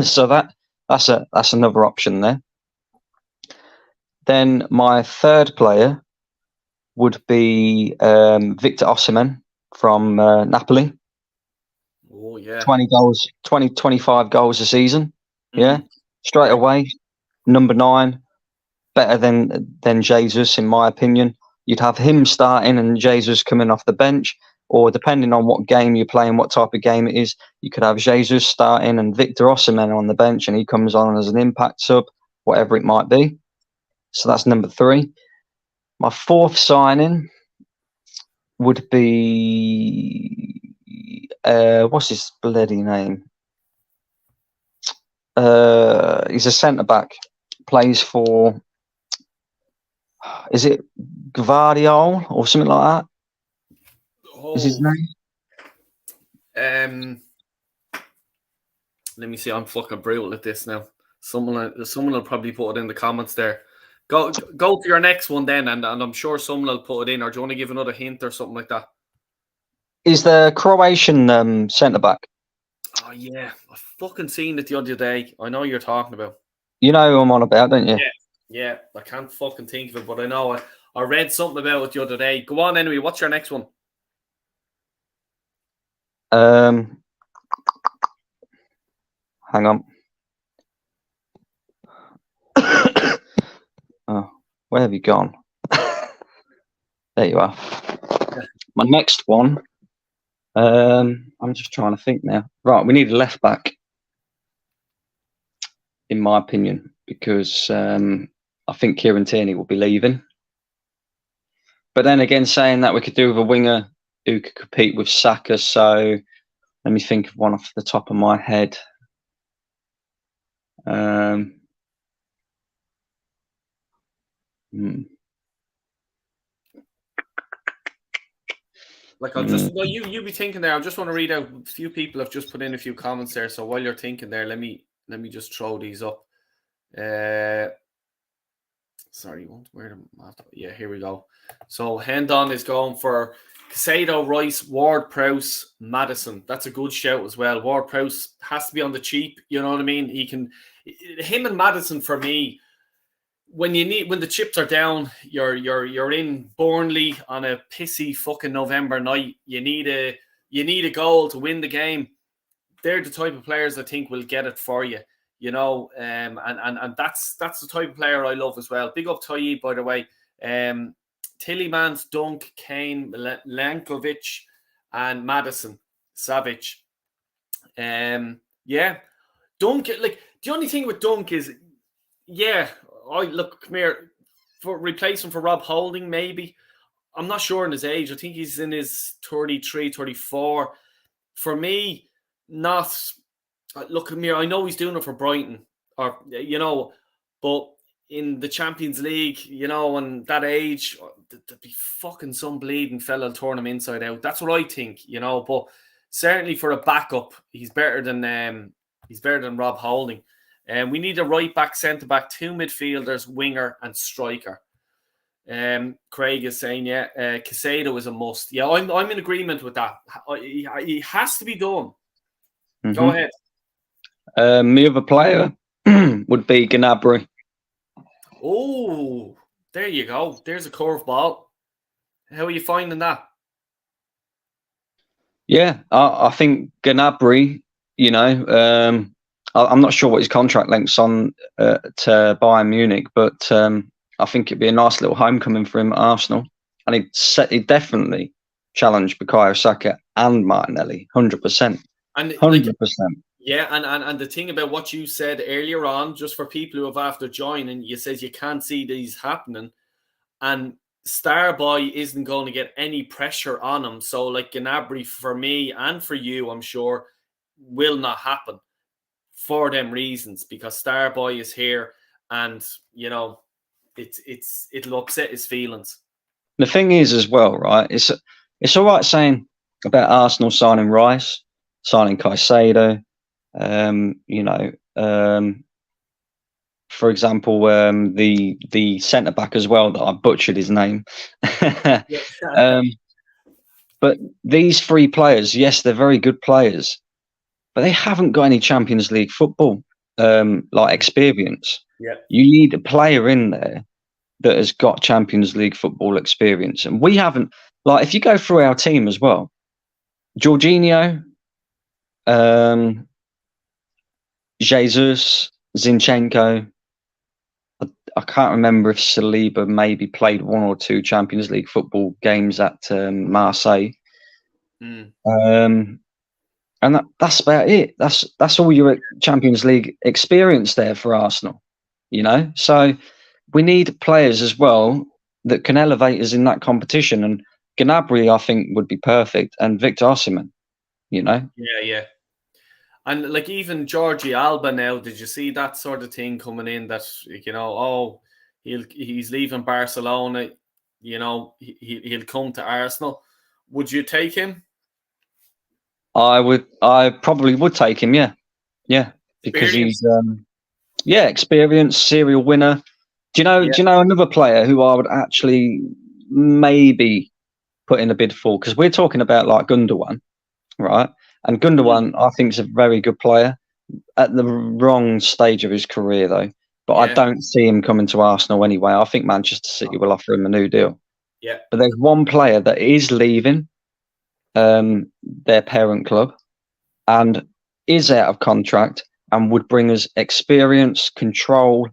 So that's another option there. Then my third player would be Victor Osimhen from Napoli. Oh yeah, 25 goals a season. Yeah, straight away, number 9, better than Jesus in my opinion. You'd have him starting and Jesus coming off the bench, or depending on what game you're playing, what type of game it is, you could have Jesus starting and Victor Osimhen on the bench, and he comes on as an impact sub, whatever it might be. So that's number 3. My fourth signing would be what's his bloody name? He's a centre back. Plays for, is it Gvardiol or something like that? Is his name? Let me see. I'm fucking brutal at this now. Someone will probably put it in the comments there. Go to your next one then, and I'm sure someone will put it in. Or do you want to give another hint or something like that? Is the Croatian centre back? Oh yeah, I fucking seen it the other day. I know you're talking about. You know who I'm on about, don't you? Yeah. I can't fucking think of it, but I know I read something about it the other day. Go on anyway. What's your next one? Hang on. Oh, where have you gone? There you are. My next one. I'm just trying to think now. Right, we need a left back, in my opinion, because I think Kieran Tierney will be leaving. But then again, saying that, we could do with a winger who could compete with Saka. So let me think of one off the top of my head. Like I'll just you be thinking there. I just want to read out. A few people have just put in a few comments there. So while you're thinking there, let me just throw these up. Sorry, where? Yeah, here we go. So Hendon is going for Caicedo, Rice, Ward-Prowse, Maddison. That's a good shout as well. Ward-Prowse has to be on the cheap. You know what I mean? Him and Maddison for me. When the chips are down, you're in Burnley on a pissy fucking November night. You need a goal to win the game. They're the type of players I think will get it for you. You know, and that's the type of player I love as well. Big up Tayyip, by the way. Tillemans, Dunk, Kane, Lankovic, and Maddison, Savage. Yeah, Dunk. Like the only thing with Dunk is, come here, for replacement for Rob Holding, maybe. I'm not sure in his age. I think he's in his 33, 34. For me, not. Look, Amir, I know he's doing it for Brighton, but in the Champions League, and that age, there'd be fucking some bleeding fella torn him inside out. That's what I think, but certainly for a backup, he's better than Rob Holding. And we need a right back, centre back, 2 midfielders, winger, and striker. Craig is saying, Caicedo is a must. Yeah, I'm in agreement with that. He has to be done. Mm-hmm. Go ahead. My other player would be Gnabry. Oh, there you go. There's a curveball. How are you finding that? Yeah, I think Gnabry, I'm not sure what his contract length's on to Bayern Munich, but I think it'd be a nice little homecoming for him at Arsenal. And he'd definitely challenge Bukayo Saka and Martinelli, 100%. And 100%. Yeah, and the thing about what you said earlier on, just for people who have after joining, you said you can't see these happening, and Starboy isn't going to get any pressure on him. So like Gnabry, for me and for you, I'm sure, will not happen for them reasons, because Starboy is here, and it'll upset his feelings. The thing is, as well, right? It's all right saying about Arsenal signing Rice, signing Caicedo. For example, the centre back as well, that I butchered his name. But these 3 players, yes, they're very good players, but they haven't got any Champions League football experience. Yeah. You need a player in there that has got Champions League football experience, and we haven't. Like, if you go through our team as well, Jorginho, Jesus, Zinchenko. I can't remember if Saliba maybe played 1 or 2 Champions League football games at Marseille. And that's about it. That's all your Champions League experience there for Arsenal. So we need players as well that can elevate us in that competition. And Gnabry, I think, would be perfect, and Victor Osimhen. Yeah. And like even Jordi Alba now, did you see that sort of thing coming in, that he's leaving Barcelona, he'll come to Arsenal? Would you take him? I probably would take him, yeah, because he's experienced, serial winner. Do you know another player who I would actually maybe put in a bid for? Because we're talking about like Gundogan, right? And Gundogan, I think, is a very good player, at the wrong stage of his career, though. But I don't see him coming to Arsenal anyway. I think Manchester City will offer him a new deal. Yeah. But there's one player that is leaving their parent club and is out of contract and would bring us experience, control,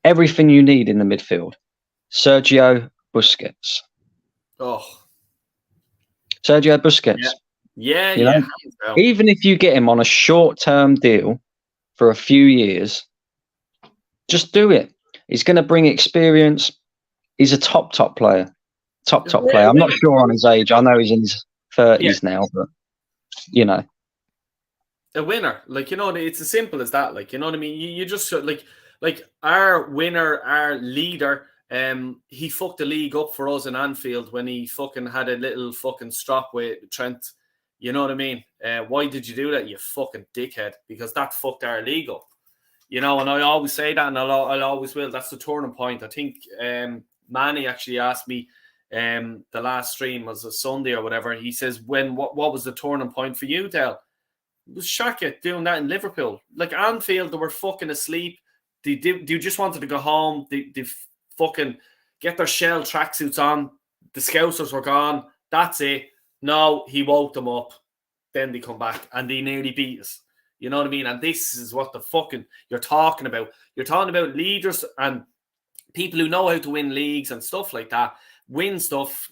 everything you need in the midfield. Sergio Busquets. Oh. Sergio Busquets. Yeah. Even if you get him on a short-term deal for a few years, just do it. He's going to bring experience. He's a top player. Top player. I'm not sure on his age. I know he's in his 30s now, but a winner. It's as simple as that. You know what I mean? You just like our winner, our leader. He fucked the league up for us in Anfield when he fucking had a little fucking strop with Trent. You know what I mean? Why did you do that, you fucking dickhead? Because that fucked our league up. And I always say that, and I'll always will. That's the turning point. I think Manny actually asked me the last stream was a Sunday or whatever. He says, what was the turning point for you, Del? It was Saka doing that in Liverpool. Like Anfield, they were fucking asleep. They just wanted to go home. They fucking get their shell tracksuits on. The Scousers were gone. That's it. No, he woke them up. Then they come back and they nearly beat us. You know what I mean? And this is what the fucking you're talking about. You're talking about leaders and people who know how to win leagues and stuff like that. Win stuff.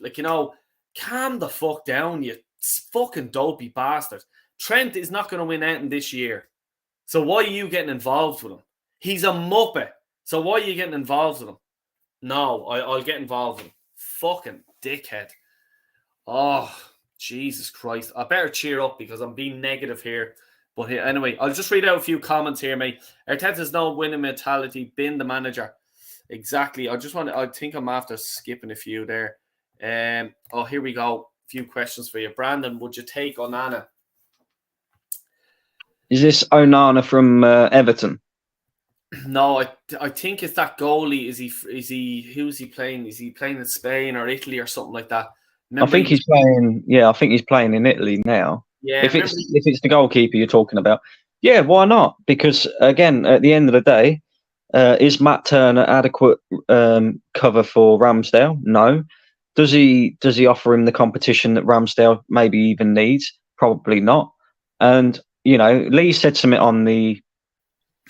Calm the fuck down, you fucking dopey bastard. Trent is not going to win anything this year. So why are you getting involved with him? He's a muppet. So why are you getting involved with him? No, I'll get involved with him. Fucking dickhead. Oh, Jesus Christ. I better cheer up because I'm being negative here. But anyway, I'll just read out a few comments here, mate. Arteta's no winning mentality. Been the manager. Exactly. I think I'm after skipping a few there. Here we go. A few questions for you. Brandon, would you take Onana? Is this Onana from Everton? No, I think it's that goalie. Is he? Who's he playing? Is he playing in Spain or Italy or something like that? Remember, I think he's playing. Yeah, I think he's playing in Italy now. Yeah. If it's the goalkeeper you're talking about, yeah, why not? Because again, at the end of the day, is Matt Turner adequate cover for Ramsdale? No. Does he offer him the competition that Ramsdale maybe even needs? Probably not. And Lee said something on the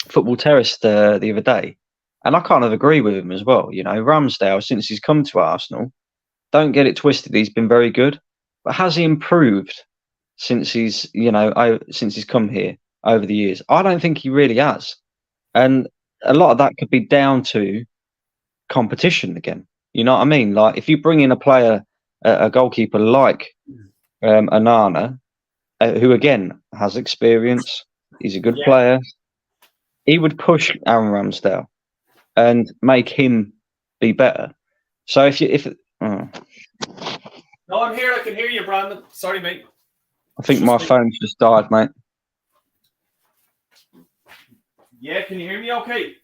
Football Terrace the other day, and I kind of agree with him as well. Ramsdale, since he's come to Arsenal, don't get it twisted, he's been very good, but has he improved since he's come here over the years? I don't think he really has, and a lot of that could be down to competition again. You know what I mean? Like if you bring in a player, a goalkeeper like Onana, who again has experience. He's a good Yeah. player. He would push Aaron Ramsdale and make him be better. So No, I'm here. I can hear you, Brandon. Sorry, mate. I think my phone's just died, mate. Yeah, can you hear me okay?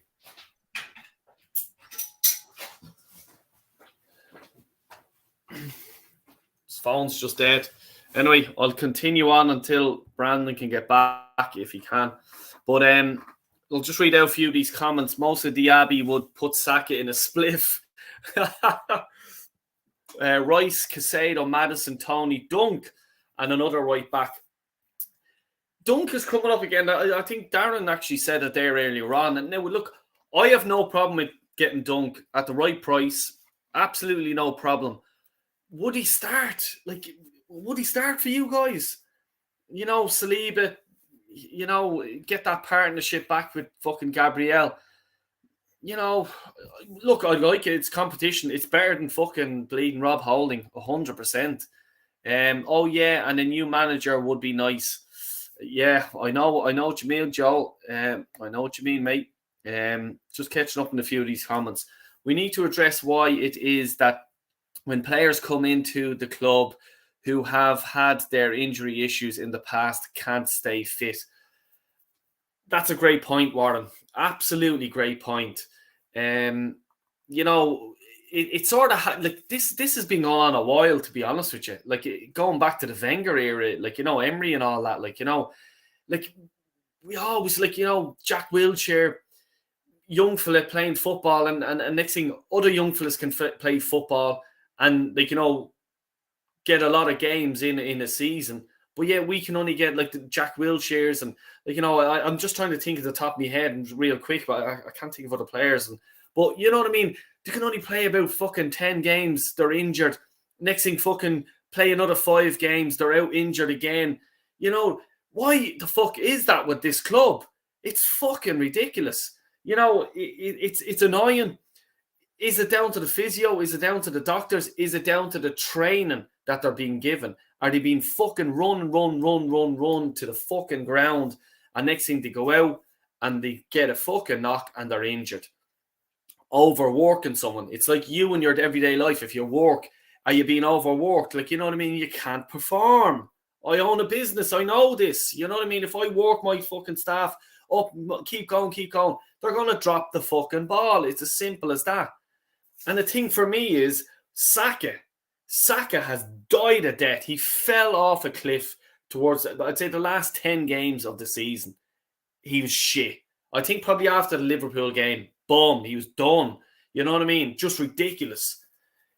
His phone's just dead. Anyway, I'll continue on until Brandon can get back if he can. But I'll just read out a few of these comments. Most of Diaby would put Saka in a spliff. Rice, Casado, Madison, Tony, Dunk, and another right back. Dunk is coming up again. I think Darren actually said it there earlier on. And now, look, I have no problem with getting Dunk at the right price. Absolutely no problem. Would he start? Like, would he start for you guys? You know, Saliba, you know, get that partnership back with fucking Gabriel. You know, look, I like it. It's competition. It's better than fucking bleeding Rob Holding, 100%. Oh yeah, and a new manager would be nice. Yeah, I know what you mean, Joel. I know what you mean, mate. Just catching up on a few of these comments. We need to address why it is that when players come into the club who have had their injury issues in the past can't stay fit. That's a great point, Warren. Absolutely great point. You know, it sort of like this has been going on a while, to be honest with you. Like going back to the Wenger era, like, you know, Emery and all that, like, you know, like we always, like, you know, Jack Wilshere, young fella playing football, and next thing, other young fellas can play football and, like, you know, get a lot of games in a season. But yeah, we can only get like the Jack Wilsheres and, like, you know, I'm just trying to think at the top of my head and real quick, but I can't think of other players. But you know what I mean? They can only play about fucking 10 games. They're injured. Next thing, fucking play another 5 games. They're out injured again. You know, why the fuck is that with this club? It's fucking ridiculous. You know, it's annoying. Is it down to the physio? Is it down to the doctors? Is it down to the training that they're being given? Are they being fucking run to the fucking ground? And next thing, they go out and they get a fucking knock and they're injured. Overworking someone. It's like you in your everyday life. If you work, are you being overworked? Like, you know what I mean? You can't perform. I own a business. I know this. You know what I mean? If I work my fucking staff up, keep going, they're going to drop the fucking ball. It's as simple as that. And the thing for me is Saka. Saka has died a death. He fell off a cliff towards, I'd say, the last 10 games of the season. He was shit. I think probably after the Liverpool game, boom, he was done. You know what I mean? Just ridiculous.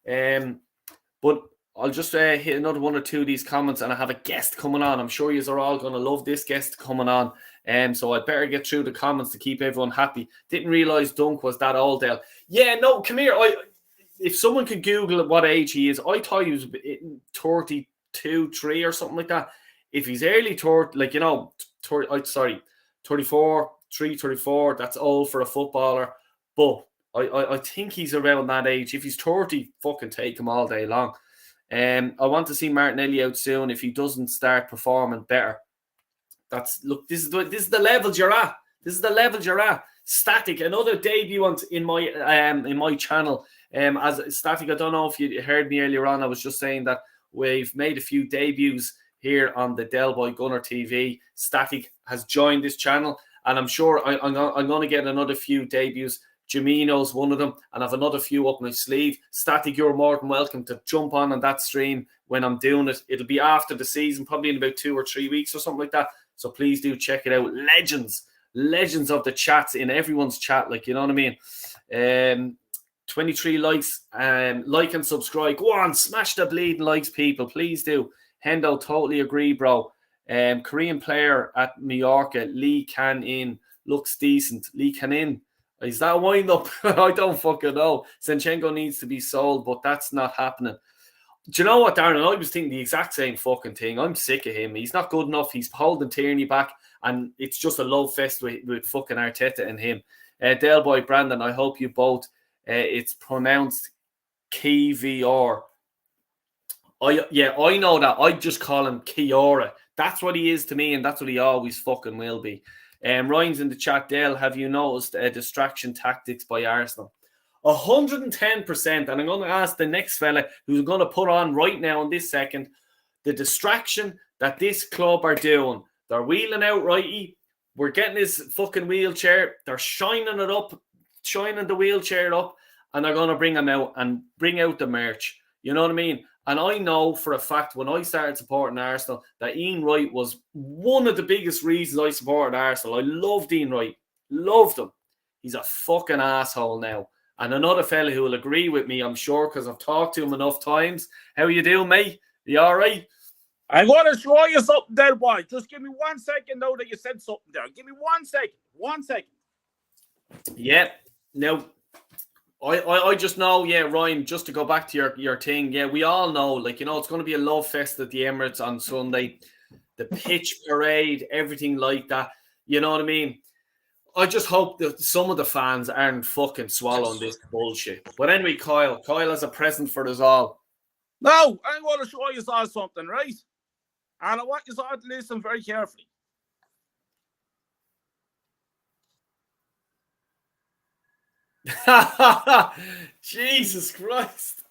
But I'll just hit another one or two of these comments, and I have a guest coming on. I'm sure you are all going to love this guest coming on. So I'd better get through the comments to keep everyone happy. Didn't realise Dunk was that old, Dale. Yeah, no, come here. If someone could Google what age he is, I thought he was 32, 3 or something like that. If he's early 30, like, you know, 34, 3, 34, that's old for a footballer. But I think he's around that age. If he's 30, fucking take him all day long. I want to see Martinelli out soon if he doesn't start performing better. This is the levels you're at. This is the levels you're at. Static, another debutant in my channel. As Static, I don't know if you heard me earlier on. I was just saying that we've made a few debuts here on the Del Boy Gunner TV. Static has joined this channel, and I'm sure I'm going to get another few debuts. Jamino's one of them, and I have another few up my sleeve. Static, you're more than welcome to jump on that stream when I'm doing it. It'll be after the season, probably in about 2 or 3 weeks or something like that. So please do check it out. Legends of the chats in everyone's chat, like, you know what I mean? 23 likes, like and subscribe. Go on, smash the bleeding likes, people. Please do. Hendo, totally agree, bro. Korean player at Mallorca, Lee Can In, looks decent. Lee Can In. Is that a wind up? I don't fucking know. Zinchenko needs to be sold, but that's not happening. Do you know what, Darren? I was thinking the exact same fucking thing. I'm sick of him. He's not good enough. He's holding Tierney back, and it's just a love fest with fucking Arteta and him. Del Boy, Brandon, I hope you both. It's pronounced KVR. I know that. I just call him Kiora. That's what he is to me, and that's what he always fucking will be. Ryan's in the chat, Dale. Have you noticed distraction tactics by Arsenal? 110%. And I'm going to ask the next fella who's going to put on right now in this second the distraction that this club are doing. They're wheeling out righty. We're getting his fucking wheelchair. They're shining it up, shining the wheelchair up, and they're going to bring him out and bring out the merch. You know what I mean? And I know for a fact when I started supporting Arsenal that Ian Wright was one of the biggest reasons I supported Arsenal. I loved Ian Wright. Loved him. He's a fucking asshole now. And another fella who will agree with me, I'm sure, because I've talked to him enough times. How you doing, mate? You all right? I'm going to show you something there, boy. Just give me 1 second now that you said something there. Give me 1 second. 1 second. Yeah. Now, I just know, yeah, Ryan, just to go back to your thing, yeah, we all know, like, you know, it's going to be a love fest at the Emirates on Sunday. The pitch parade, everything like that. You know what I mean? I just hope that some of the fans aren't fucking swallowing this bullshit. But anyway, Kyle has a present for us all. Now, I'm going to show you all something, right? And I want you all to listen very carefully. Jesus Christ.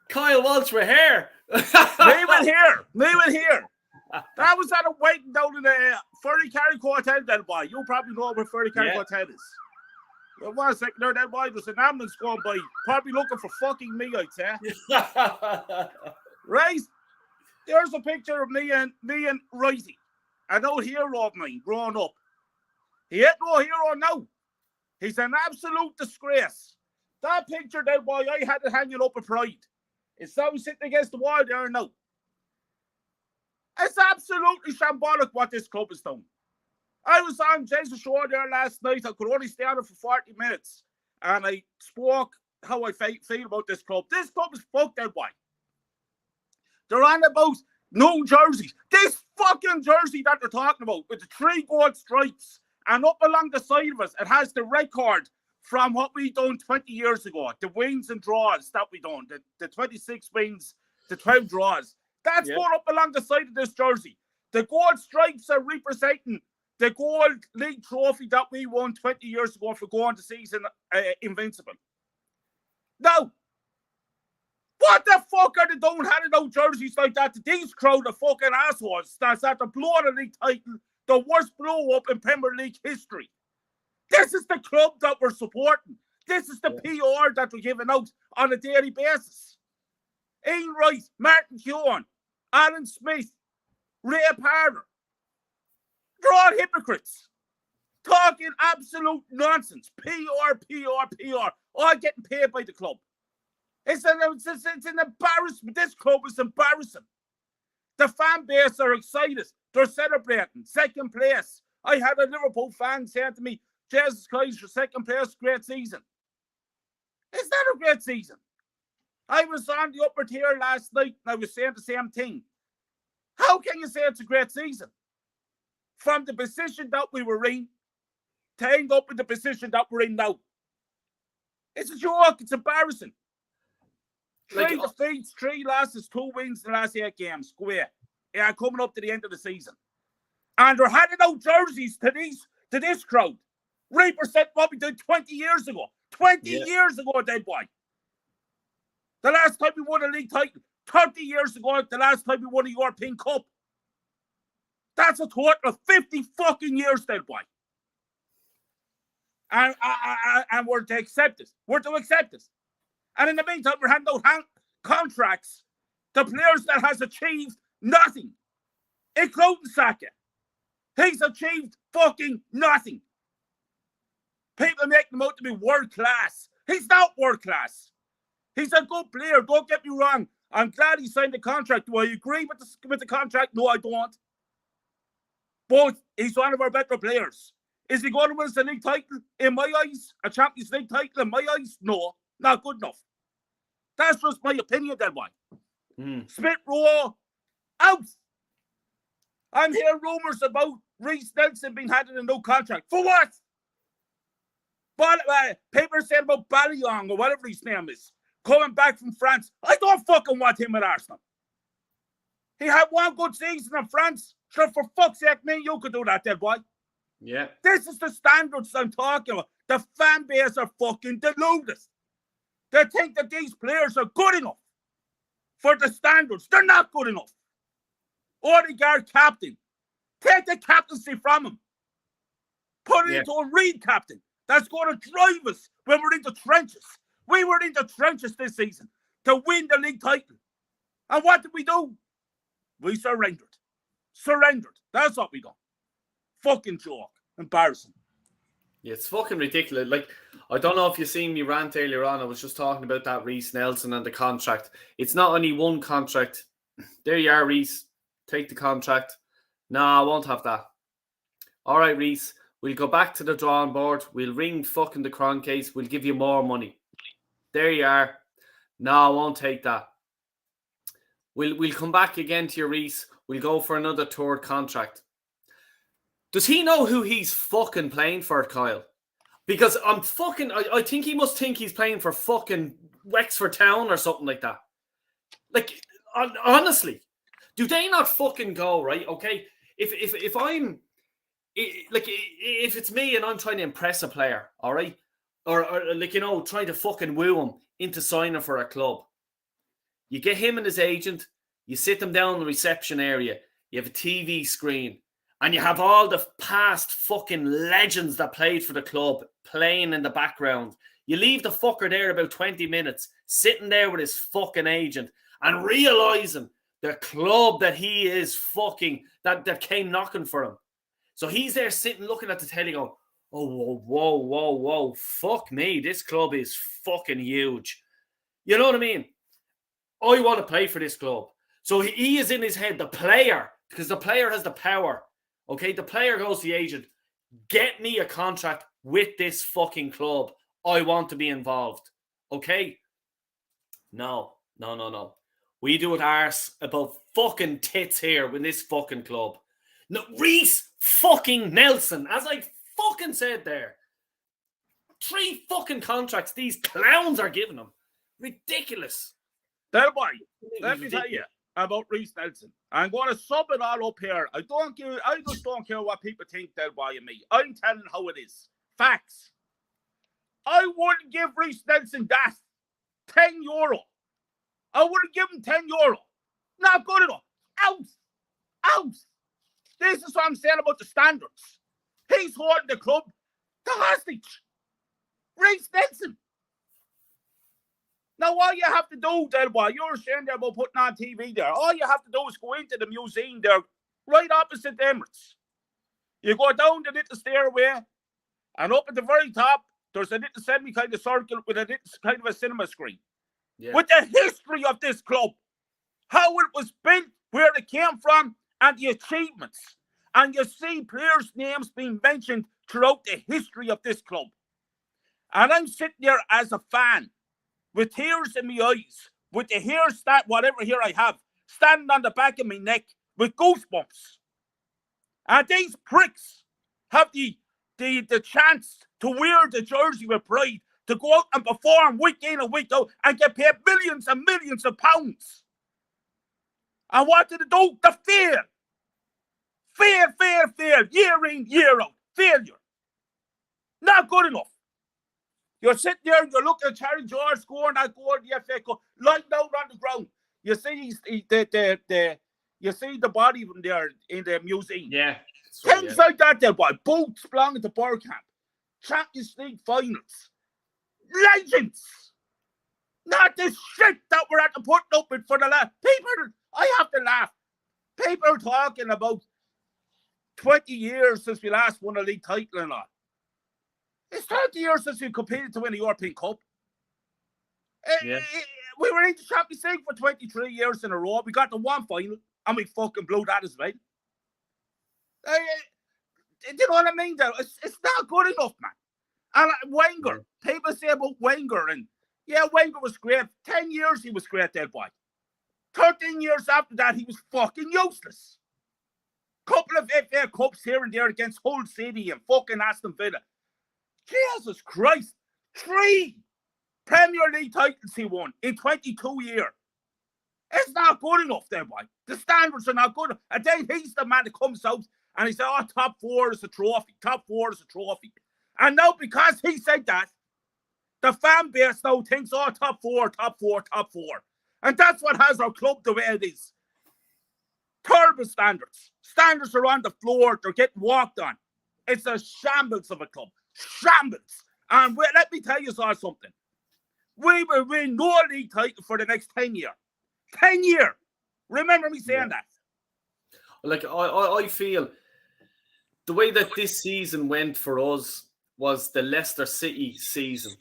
Kyle Walsh with hair. Leave it here. That was at a waiting down in the Ferry Carry Hotel, then, boy. You probably know where Ferry Carry Hotel is. Well, 1 second there, then, boy. There's an ambulance going by. Probably looking for fucking me, I'd say. Right? There's a picture of me and Righty. An old hero of mine growing up. He ain't no hero now. He's an absolute disgrace. That picture there, boy, I had it hanging up at Pride. It's now sitting against the wall there now. It's absolutely shambolic what this club is doing. I was on Jason's show there last night. I could only stay on it for 40 minutes. And I spoke how I feel about this club. This club is fucked there, boy. They're on about no jerseys. This fucking jersey that they're talking about with the 3 gold stripes and up along the side of us, it has the record from what we done 20 years ago. The wins and draws that we done. The 26 wins, the 12 draws. That's going up along the side of this jersey. The gold stripes are representing the gold league trophy that we won 20 years ago for going the season invincible. Now, what the fuck are they doing handing out jerseys like that to these crowd of fucking assholes that's at the blow of the league title, the worst blow up in Premier League history? This is the club that we're supporting. This is the PR that we're giving out on a daily basis. Ian Wright, Martin Keown, Alan Smith, Ray Parler. They're all hypocrites. Talking absolute nonsense. PR. All getting paid by the club. It's an embarrassment. This club is embarrassing. The fan base are excited. They're celebrating. Second place. I had a Liverpool fan saying to me, Jesus Christ, your second place, great season. It's not a great season. I was on the upper tier last night and I was saying the same thing. How can you say it's a great season? From the position that we were in to end up in the position that we're in now. It's a joke. It's embarrassing. 3 defeats, 3 losses, 2 wins in the last 8 games. Square. Yeah, coming up to the end of the season. And they're handing out jerseys to this crowd. Represent what we did 20 years ago. 20 years ago, dead boy. The last time we won a league title. 30 years ago, the last time we won a European Cup. That's a total of 50 fucking years, dead boy. And we're to accept it. We're to accept it. And in the meantime, we're handing out contracts to players that has achieved nothing. Including Saka. He's achieved fucking nothing. People make him out to be world class. He's not world class. He's a good player. Don't get me wrong. I'm glad he signed the contract. Do I agree with the contract? No, I don't. But he's one of our better players. Is he going to win the league title? In my eyes, a Champions League title? In my eyes, no. Not good enough. That's just my opinion, then why. Smith Rowe, out. I'm hearing rumours about Reece Nelson being handed a new contract. For what? But people saying about Ballyon or whatever his name is, coming back from France. I don't fucking want him at Arsenal. He had one good season in France. Sure, for fuck's sake, me, you could do that, dead boy. Yeah. This is the standards I'm talking about. The fan base are fucking deluded. They think that these players are good enough for the standards. They're not good enough. Odegaard captain. Take the captaincy from him. Put it into a Reed captain. That's going to drive us when we're in the trenches. We were in the trenches this season to win the league title. And what did we do? We surrendered. Surrendered. That's what we done. Fucking joke. Embarrassing. Yeah, it's fucking ridiculous. Like, I don't know if you seen me rant earlier on. I was just talking about that Reece Nelson and the contract. It's not only one contract. There you are, Reece. Take the contract. No, I won't have that. All right, Reece. We'll go back to the drawing board. We'll ring fucking the Cron case. We'll give you more money. There you are. No, I won't take that. We'll come back again to your Reece. We'll go for another third contract. Does he know who he's fucking playing for, Kyle? Because I think he must think he's playing for fucking Wexford Town or something like that. Like, honestly, do they not fucking go, right? Okay, if I'm, if it's me and I'm trying to impress a player, all right? Or like, you know, trying to fucking woo him into signing for a club. You get him and his agent, you sit them down in the reception area, you have a TV screen, and you have all the past fucking legends that played for the club playing in the background. You leave the fucker there about 20 minutes, sitting there with his fucking agent and realizing the club that he is fucking, that came knocking for him. So he's there sitting looking at the telly going, oh, whoa, fuck me, this club is fucking huge. You know what I mean? I want to play for this club. So he is in his head, the player, because the player has the power. Okay, the player goes to the agent, get me a contract with this fucking club. I want to be involved. Okay? No. We do it arse about fucking tits here with this fucking club. No, Reece fucking Nelson, as I fucking said there. 3 fucking contracts these clowns are giving him. Ridiculous. Del boy, let me tell you about Reece Nelson. I'm going to sum it all up here. I just don't care what people think, Del boy, and me. I'm telling how it is. Facts. I wouldn't give Reece Nelson that. €10. I wouldn't give him €10. Not good enough. Out. This is what I'm saying about the standards. He's holding the club to hostage. Reece Nelson. Now, all you have to do, Del boy, you're saying there about putting on TV there. All you have to do is go into the museum there, right opposite the Emirates. You go down the little stairway, and up at the very top, there's a little semi kind of circle with a little kind of a cinema screen. Yeah. With the history of this club, how it was built, where it came from, and the achievements. And you see players' names being mentioned throughout the history of this club. And I'm sitting there as a fan, with tears in my eyes, with the hair, whatever hair I have, standing on the back of my neck, with goosebumps. And these pricks have the chance to wear the jersey with pride, to go out and perform week in and week out, and get paid millions and millions of pounds. And what did it do? The fail. Fail. Year in, year out. Failure. Not good enough. You're sitting there and you're looking at Harry George scoring that goal in the FA Cup, lying down on the ground. You see you see the body of him there in the museum. Yeah. Things like that there, boy. Boots belonging to Bergkamp. Champions League finals. Legends. Not this shit that we're at the putting up with for the last. People, I have to laugh. People are talking about 20 years since we last won a league title and all. It's 30 years since we competed to win a European Cup. Yeah. We were in the Champions League for 23 years in a row. We got to one final, and we fucking blew that as well. Do you know what I mean? It's not good enough, man. And Wenger, people say about Wenger, and yeah, Wenger was great. 10 years he was great, that boy. 13 years after that, he was fucking useless. Couple of FA Cups here and there against Hull City and fucking Aston Villa. Jesus Christ. 3 Premier League titles he won in 22 years. It's not good enough there, boy. The standards are not good. And then he's the man that comes out and he said, oh, top 4 is a trophy. Top 4 is a trophy. And now because he said that, the fan base now thinks, oh, top 4, top 4, top 4. And that's what has our club the way it is. Terrible standards. Standards are on the floor. They're getting walked on. It's a shambles of a club. Shambles. And let me tell you something. We will win no league title for the next 10 years. 10 years. Remember me saying that. Like, I feel the way that this season went for us was the Leicester City season.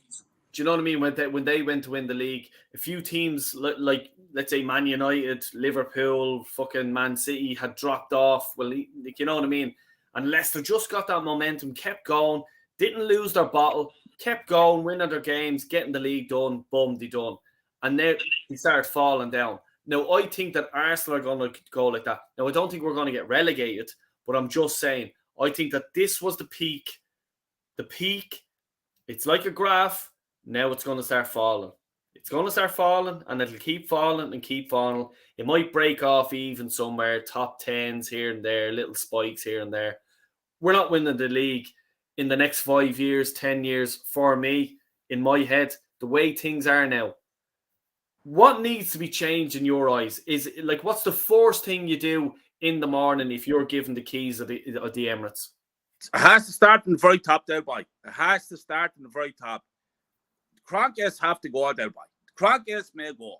Do you know what I mean? When they went to win the league, a few teams like let's say Man United, Liverpool, fucking Man City had dropped off. Well, like, you know what I mean? And Leicester just got that momentum, kept going, didn't lose their battle, kept going, winning their games, getting the league done, boom, they done. And then he started falling down. Now, I think that Arsenal are going to go like that. Now, I don't think we're going to get relegated, but I'm just saying, I think that this was the peak. The peak, it's like a graph. Now it's going to start falling. It's going to start falling, and it'll keep falling and keep falling. It might break off even somewhere, top 10s here and there, little spikes here and there. We're not winning the league in the next 5 years, 10 years, for me, in my head, the way things are now. What needs to be changed in your eyes? Is like, what's the first thing you do in the morning if you're given the keys of the Emirates? It has to start in the very top there, boy. It has to start in the very top. Kroenkes have to go out there, boy. Kroenkes may go.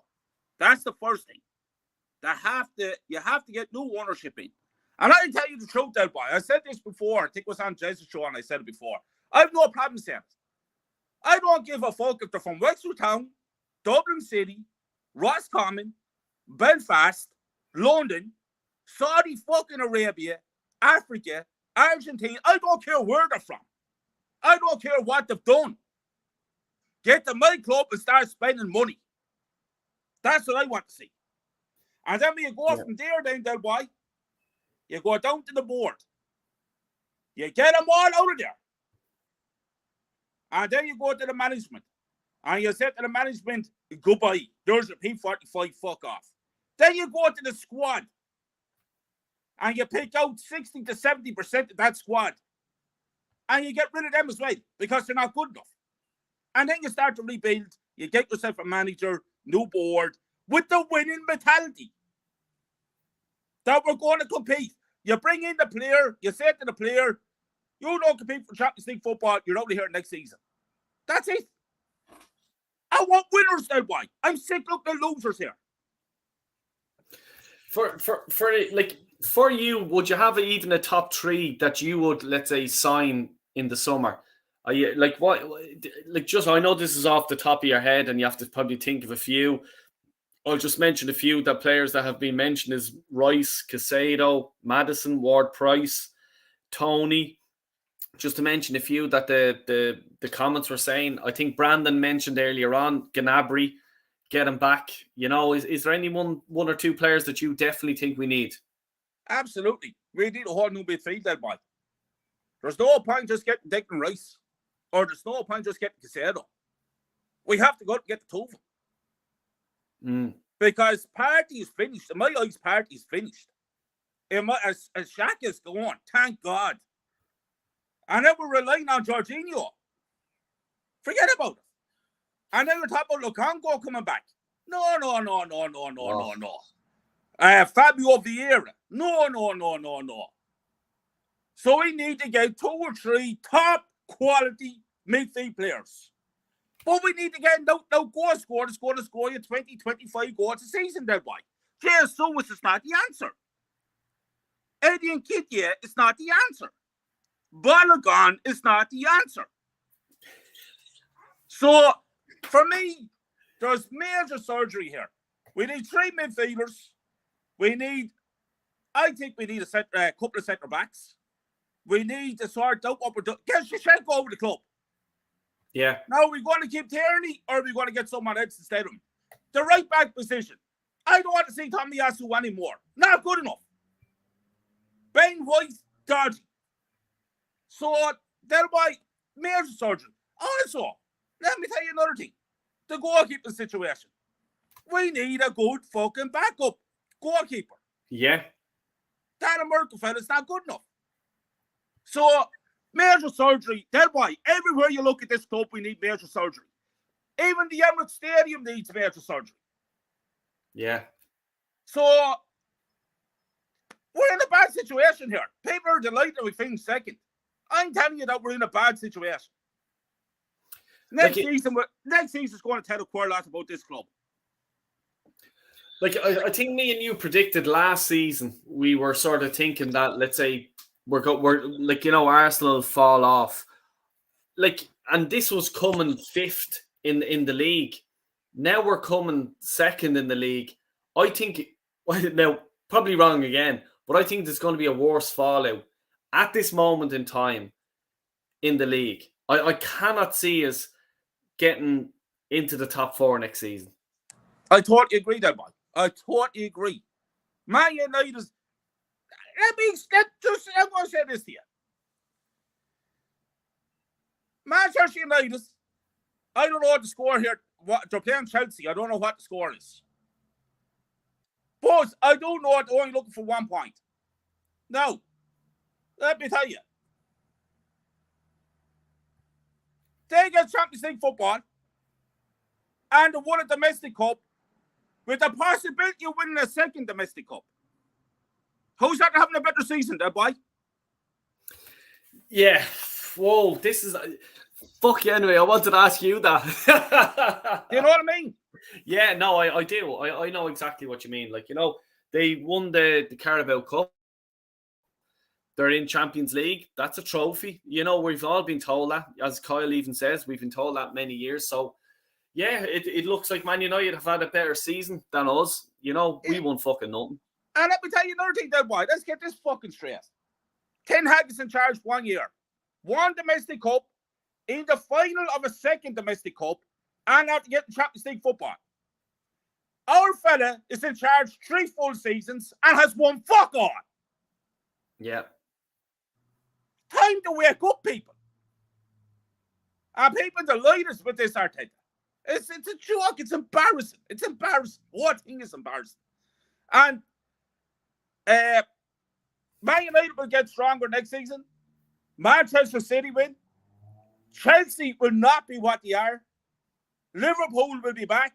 That's the first thing. You have to get new ownership in. And I tell you the truth there, boy. I said this before. I think it was on Jason's show, and I said it before. I have no problem saying it. I don't give a fuck if they're from Wexford Town, Dublin City, Roscommon, Belfast, London, Saudi fucking Arabia, Africa, Argentina. I don't care where they're from. I don't care what they've done. Get to my club and start spending money. That's what I want to see. And then when you go from there, boy, you go down to the board. You get them all out of there. And then you go to the management. And you say to the management, goodbye. There's your P45, fuck off. Then you go to the squad. And you pick out 60 to 70% of that squad. And you get rid of them as well, because they're not good enough. And then you start to rebuild. You get yourself a manager, new board, with the winning mentality. That we're going to compete. You bring in the player, you say to the player, you don't compete for Champions League football, you're out of here next season. That's it. I want winners now, boy. I'm sick looking at losers here. For you, would you have even a top 3 that you would, let's say, sign in the summer? Are you like what? Like, just, I know this is off the top of your head, and you have to probably think of a few. I'll just mention a few that players that have been mentioned is Rice, Caicedo, Maddison, Ward-Price, Tony. Just to mention a few that the comments were saying. I think Brandon mentioned earlier on Gnabry, get him back. You know, is there any one or two players that you definitely think we need? Absolutely. We need a whole new midfield there, boy. There's no point just getting Declan Rice. Or there's no point just getting Caicedo. We have to go and get the two of them. Because party is finished. In my eyes, party is finished. As Saka is gone, thank God. And then we're relying on Jorginho. Forget about it. And then we're talking about Lukaku coming back. No. Fabio Vieira. No. So we need to get 2 or 3 top quality midfield players. But we need to get no goal scorer that's going to score you 20, 25 goals a season there, boy. Jesus is not the answer. Eddie Nketiah is not the answer. Balogun is not the answer. So, for me, there's major surgery here. We need 3 midfielders. I think we need a couple of centre backs. We need to sort out what we're doing. Get Shevchenko over the club. Yeah. Now, are we going to keep Tierney, or are we going to get someone else instead of him? The right back position. I don't want to see Tomiyasu anymore. Not good enough. Ben White, dodgy. So, thereby, major surgery. Also, let me tell you another thing. The goalkeeping situation. We need a good fucking backup goalkeeper. Yeah. That American fella's not good enough. So, major surgery. Tell why. Everywhere you look at this club, we need major surgery. Even the Emirates Stadium needs major surgery. Yeah. So, we're in a bad situation here. People are delighted we finished second. I'm telling you that we're in a bad situation. Next season is going to tell quite a lot about this club. Like, I think me and you predicted last season, we were sort of thinking that, let's say, we're like, you know, Arsenal fall off. Like, and this was coming fifth in the league. Now we're coming second in the league. I think, now, probably wrong again, but I think there's going to be a worse fallout at this moment in time in the league. I cannot see us getting into the top 4 next season. I totally agree, that boy. I totally agree. Man United is. I'm going to say this to you. Manchester United, I don't know what the score here. They're playing Chelsea. I don't know what the score is. But I do know they're only looking for 1 point. Now, let me tell you. They get Champions League football and they won a domestic cup with the possibility of winning a second domestic cup. Who's that having a better season there, boy? Yeah. Whoa, this is... Fuck you anyway, I wanted to ask you that. You know what I mean? Yeah, no, I do. I know exactly what you mean. Like, you know, they won the Carabao Cup. They're in Champions League. That's a trophy. You know, we've all been told that. As Kyle even says, we've been told that many years. So, yeah, it looks like Man United have had a better season than us. You know, we won fucking nothing. And let me tell you another thing there, boy. Let's get this fucking straight. Ten Hag is in charge 1 year. 1 domestic cup, in the final of a second domestic cup, and after getting Champions League football. Our fella is in charge 3 full seasons and has won fuck all. Yeah. Time to wake up, people. And people delighted with this Arteta. It's a joke. It's embarrassing. It's embarrassing. The whole thing is embarrassing. And Man United will get stronger next season. Manchester City win. Chelsea will not be what they are. Liverpool will be back.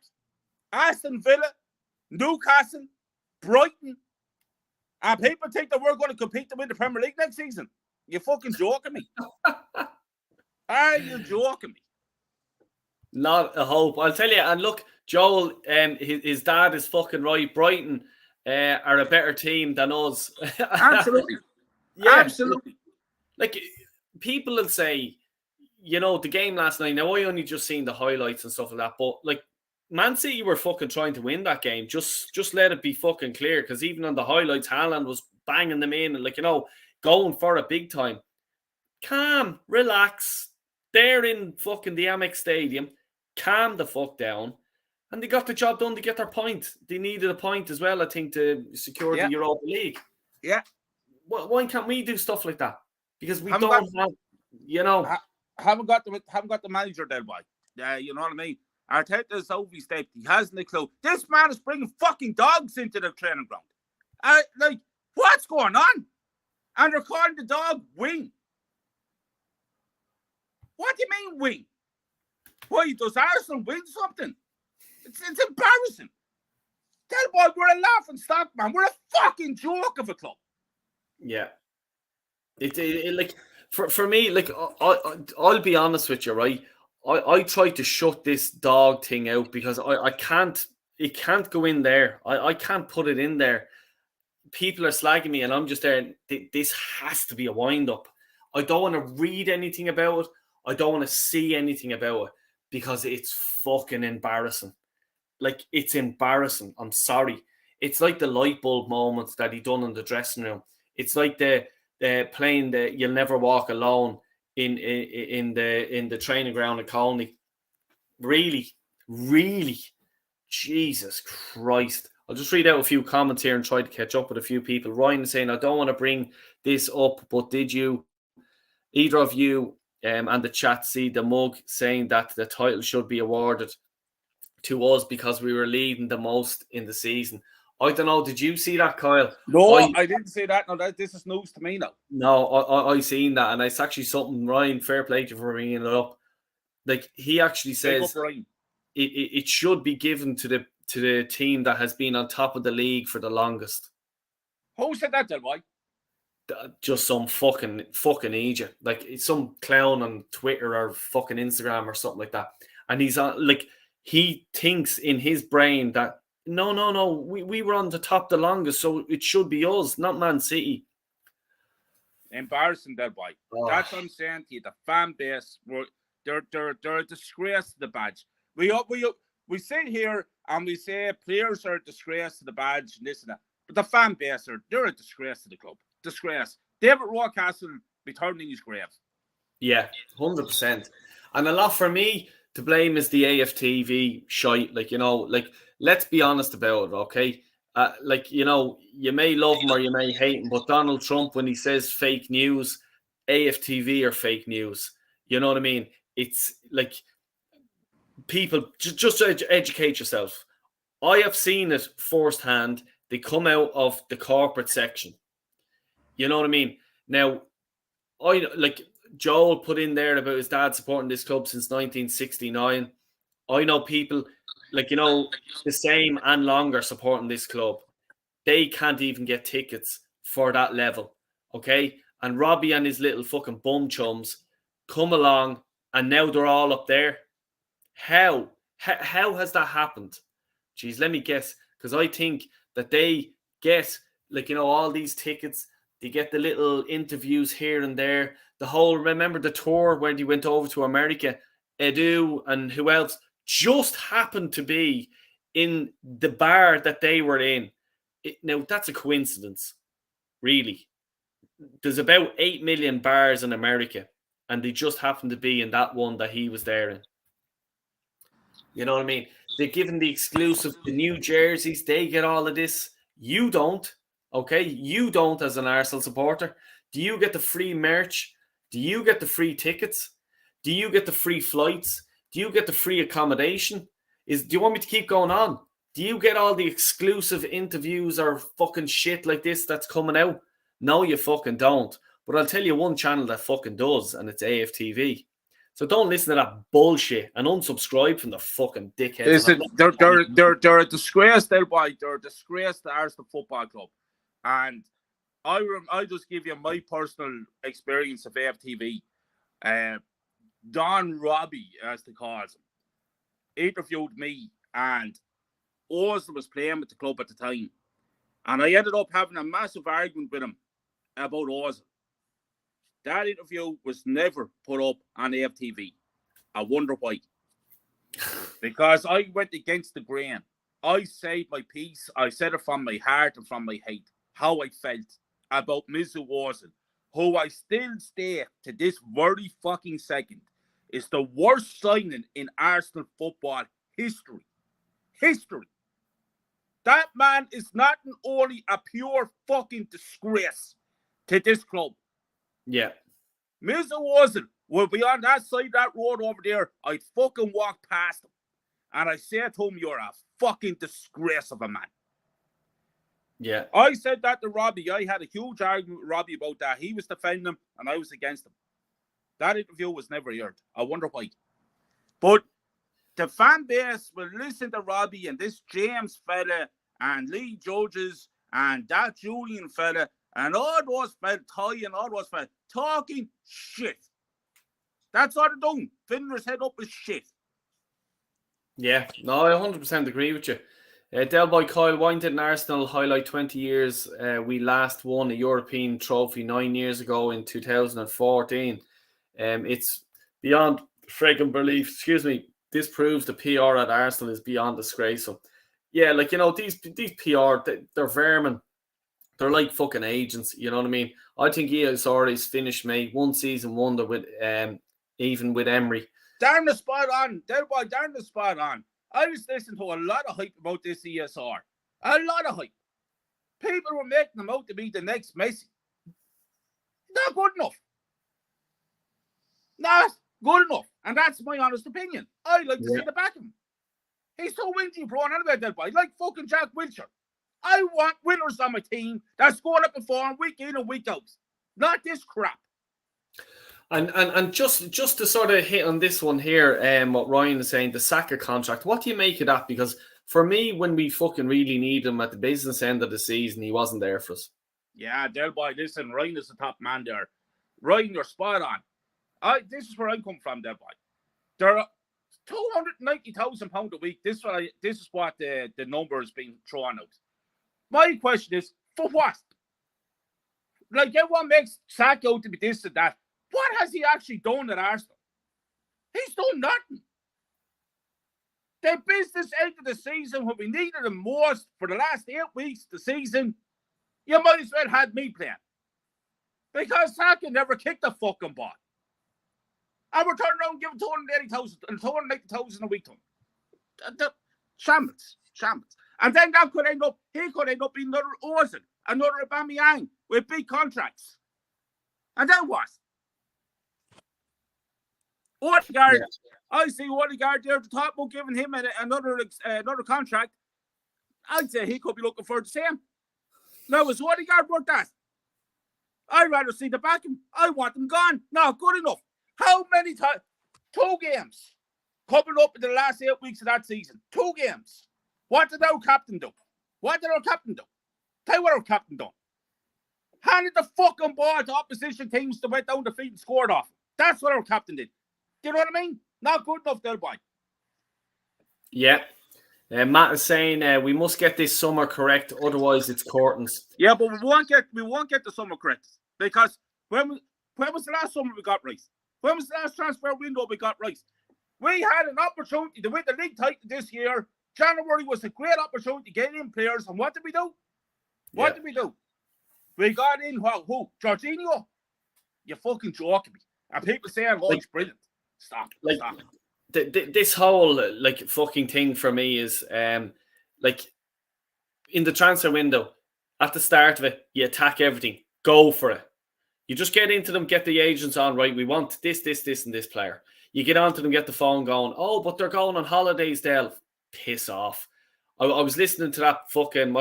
Aston Villa, Newcastle, Brighton. And people think that we're going to compete to win the Premier League next season. You fucking joking me? Are you joking me? Not a hope. I'll tell you. And look, Joel, his dad is fucking right. Brighton are a better team than us. Absolutely. Yeah. Absolutely. Like, people will say, you know, the game last night. Now, I only just seen the highlights and stuff like that. But, like, Man City were fucking trying to win that game. Just let it be fucking clear. Because even on the highlights, Haaland was banging them in. And, like, you know, going for it big time. Calm. Relax. They're in fucking the Amex Stadium. Calm the fuck down. And they got the job done to get their point. They needed a point as well, I think, to secure the Europa League. Yeah. Why can't we do stuff like that? Because we Haven't don't have, you know... Haven't got the manager there, boy. Yeah, you know what I mean? Arteta's overstepped. He hasn't a clue. This man is bringing fucking dogs into the training ground. Like, what's going on? And they're calling the dog Wing. What do you mean Wing? Why, does Arsenal win something? It's embarrassing. Tell boy, we're a laughing stock, man. We're a fucking joke of a club. Yeah. It like, for me, like, I'll be honest with you, right? I try to shut this dog thing out because I can't, it can't go in there. I can't put it in there. People are slagging me and I'm just there. This has to be a wind up. I don't want to read anything about it. I don't want to see anything about it because it's fucking embarrassing. Like, it's embarrassing. I'm sorry. It's like the light bulb moments that he done in the dressing room. It's like the playing the "You'll Never Walk Alone" in the training ground at Colney. Really, Jesus Christ. I'll just read out a few comments here and try to catch up with a few people. Ryan is saying, I don't want to bring this up, but did you, either of you and the chat, see the mug saying that the title should be awarded to us because we were leading the most in the season. I don't know. Did you see that, Kyle? No, I didn't say that. No, this is news to me now. No, I seen that, and it's actually something. Ryan, fair play to you for bringing it up. Like, he actually says it should be given to the team that has been on top of the league for the longest. Who said that, Del Boy? Just some fucking idiot. Like, it's some clown on Twitter or fucking Instagram or something like that. And he's on, like, he thinks in his brain that no, we were on the top the longest, so it should be us, not Man City. Embarrassing, Del Boy. Oh. That's what I'm saying to you. The fan base, they're a disgrace to the badge. We sit here and we say players are a disgrace to the badge and this and that, but the fan base they're a disgrace to the club. Disgrace. David Rocastle be turning his grave. Yeah, 100%. And a lot for me to blame is the AFTV shite. Like, let's be honest about it, okay? You may love him or you may hate him, but Donald Trump, when he says fake news, AFTV are fake news. You know what I mean? It's like, people, just educate yourself. I have seen it firsthand. They come out of the corporate section. You know what I mean? Now, Joel put in there about his dad supporting this club since 1969. I know people, the same and longer supporting this club. They can't even get tickets for that level, okay? And Robbie and his little fucking bum chums come along, and now they're all up there. How has that happened? Jeez, let me guess. Because I think that they get, all these tickets. They get the little interviews here and there. Remember the tour where they went over to America? Edu and who else just happened to be in the bar that they were in. Now, that's a coincidence, really. There's about 8 million bars in America, and they just happened to be in that one that he was there in. You know what I mean? They're given the exclusive, the new jerseys. They get all of this. You don't. Okay, you don't as an Arsenal supporter. Do you get the free merch? Do you get the free tickets? Do you get the free flights? Do you get the free accommodation? Do you want me to keep going on? Do you get all the exclusive interviews or fucking shit like this that's coming out? No, you fucking don't. But I'll tell you one channel that fucking does, and it's AFTV. So don't listen to that bullshit and unsubscribe from the fucking dickheads. Listen, they're a disgrace, They're a disgrace to Arsenal Football Club. And I just give you my personal experience of AFTV. Don Robbie, as they call him, interviewed me, and Ozil was playing with the club at the time. And I ended up having a massive argument with him about Ozil. That interview was never put up on AFTV. I wonder why. Because I went against the grain. I said my piece. I said it from my heart and from my hate. How I felt about Mesut Ozil, who I still state to this very fucking second is the worst signing in Arsenal football history. History. That man is not only a pure fucking disgrace to this club. Yeah. Mesut Ozil will be on that side of that road over there. I'd fucking walk past him. And I said to him, you're a fucking disgrace of a man. Yeah. I said that to Robbie. I had a huge argument with Robbie about that. He was defending him and I was against him. That interview was never aired. I wonder why. But the fan base will listen to Robbie and this James fella and Lee Georges and that Julian fella and all those fellas, Ty and all those fellas, talking shit. That's what they're doing. Finder's head up with shit. Yeah, no, I 100% agree with you. Del Boy Kyle Winton, Arsenal highlight 20 years. We last won a European trophy 9 years ago in 2014. It's beyond friggin' belief. Excuse me. This proves the PR at Arsenal is beyond disgraceful. Yeah, these PR, they're vermin. They're like fucking agents. You know what I mean? I think he has already finished, mate. One season wonder with even with Emery. Darn the spot on. Del Boy, darn the spot on. I was listening to a lot of hype about this ESR. A lot of hype. People were making them out to be the next Messi. Not good enough. Not good enough. And that's my honest opinion. I like to see the back of him. He's so injury prone anyway, that boy. Like fucking Jack Wilshere. I want winners on my team that score up and form week in and week out. Not this crap. And just to sort of hit on this one here, what Ryan is saying, the Saka contract. What do you make of that? Because for me, when we fucking really need him at the business end of the season, he wasn't there for us. Yeah, Del Boy, listen, Ryan is the top man there. Ryan, you're spot on. This is where I come from, Del Boy. There are £290,000 a week. This is what the number has been thrown out. My question is, for what? Like, everyone makes Saka out to be this and that. What has he actually done at Arsenal? He's done nothing. The business end of the season, when we needed him most for the last 8 weeks of the season, you might as well have me playing. Because Saka never kicked the fucking ball. And we're turning around and giving 280,000 and 290,000 a week to him. Shambles. And then he could end up being another Ozil, another Aubameyang with big contracts. And then what? Odegaard, yeah. I see Odegaard there at the top, about giving him another contract. I'd say he could be looking for the same. Now, is Odegaard worth that? I'd rather see the back him. I want him gone. No, good enough. How many times? 2 games coming up in the last 8 weeks of that season. 2 games. What did our captain do? Tell you what our captain done. Handed the fucking ball to opposition teams that went down the feet and scored off. That's what our captain did. Do you know what I mean? Not good enough, there, boy. Yeah. Matt is saying we must get this summer correct, otherwise it's curtains. Yeah, but we won't get the summer correct, because when was the last summer we got right? When was the last transfer window we got right? We had an opportunity to win the league title this year. January was a great opportunity to get in players, and what did we do? What did we do? We got in who? Jorginho? You're fucking joking me. And people saying, "Oh, it's brilliant." Stop. This whole fucking thing for me is like in the transfer window, at the start of it, you attack everything, go for it. You just get into them, get the agents on, right? We want this, and this player. You get onto them, get the phone going. Oh, but they're going on holidays, Dale. Piss off. I was listening to that fucking,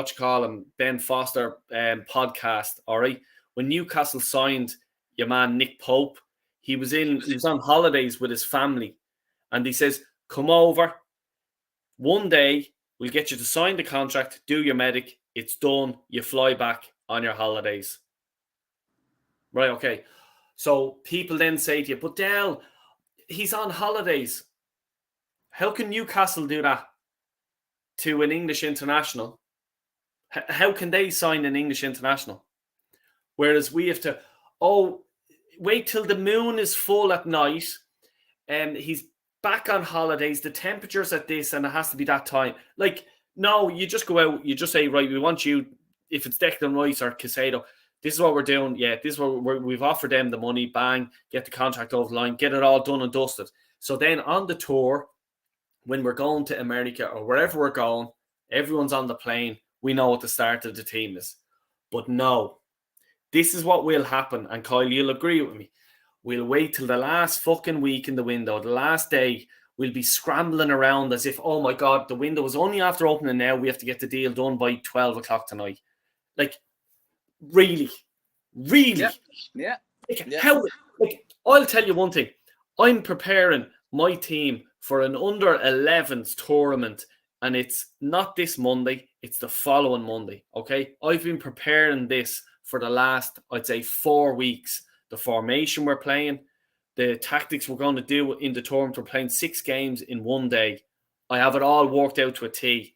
Ben Foster podcast, all right? When Newcastle signed your man Nick Pope, he was on holidays with his family. And he says, come over. One day, we'll get you to sign the contract, do your medic. It's done. You fly back on your holidays. Right, okay. So people then say to you, but Dale, he's on holidays. How can Newcastle do that to an English international? How can they sign an English international? Whereas we have to, wait till the moon is full at night and he's back on holidays, the temperature's at this and it has to be that time. Like, no, you just go out, you just say, right, we want you, if it's Declan Rice or Caicedo, this is what we're doing. Yeah, this is what we've offered them the money, bang, get the contract over the line, get it all done and dusted. So then on the tour, when we're going to America or wherever we're going, everyone's on the plane, we know what the start of the team is. But no, this is what will happen. And Kyle, you'll agree with me. We'll wait till the last fucking week in the window, the last day. We'll be scrambling around as if, oh my God, the window is only after opening now. We have to get the deal done by 12 o'clock tonight. Like, really? Yeah. How? Like, I'll tell you one thing. I'm preparing my team for an under-11s tournament, and it's not this Monday. It's the following Monday, okay? I've been preparing this for the last, I'd say, 4 weeks. The formation we're playing, the tactics we're going to do in the tournament. We're playing 6 games in one day. I have it all worked out to a T.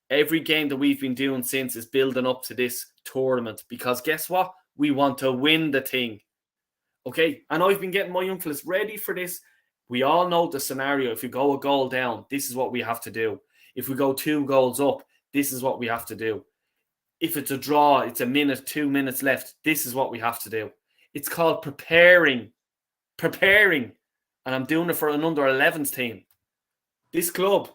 Every game that we've been doing since is building up to this tournament because guess what? We want to win the thing. Okay? And I've been getting my young fellas ready for this. We all know the scenario. If you go a goal down, this is what we have to do. If we go 2 goals up, this is what we have to do. If it's a draw, it's a minute, 2 minutes left. This is what we have to do. It's called preparing. And I'm doing it for an under-11s team. This club,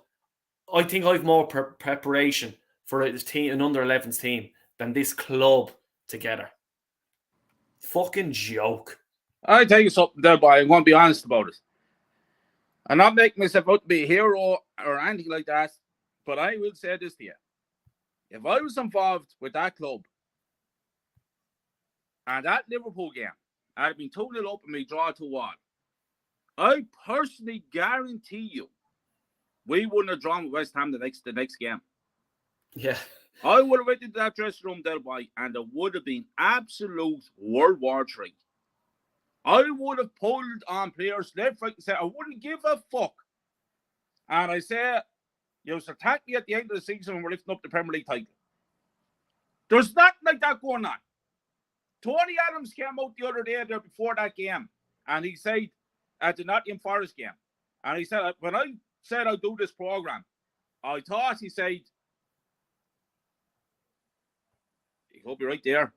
I think I've more preparation for an under-11s team than this club together. Fucking joke. I'll tell you something there, boy. I'm going to be honest about it. I'm not making myself out to be a hero or anything like that. But I will say this to you. If I was involved with that club and that Liverpool game, I'd have been 2-0 up and we draw 2-1. I personally guarantee you we wouldn't have drawn with West Ham the next game. Yeah. I would have went into that dressing room, Del Boy, and it would have been absolute World War III. I would have pulled on players left, right, and said, I wouldn't give a fuck. And I say, you should attack me at the end of the season when we're lifting up the Premier League title. There's nothing like that going on. Tony Adams came out the other day there before that game, and he said, at the Nottingham Forest game, and he said, when I said I'd do this program, I thought, he said, he could be right there.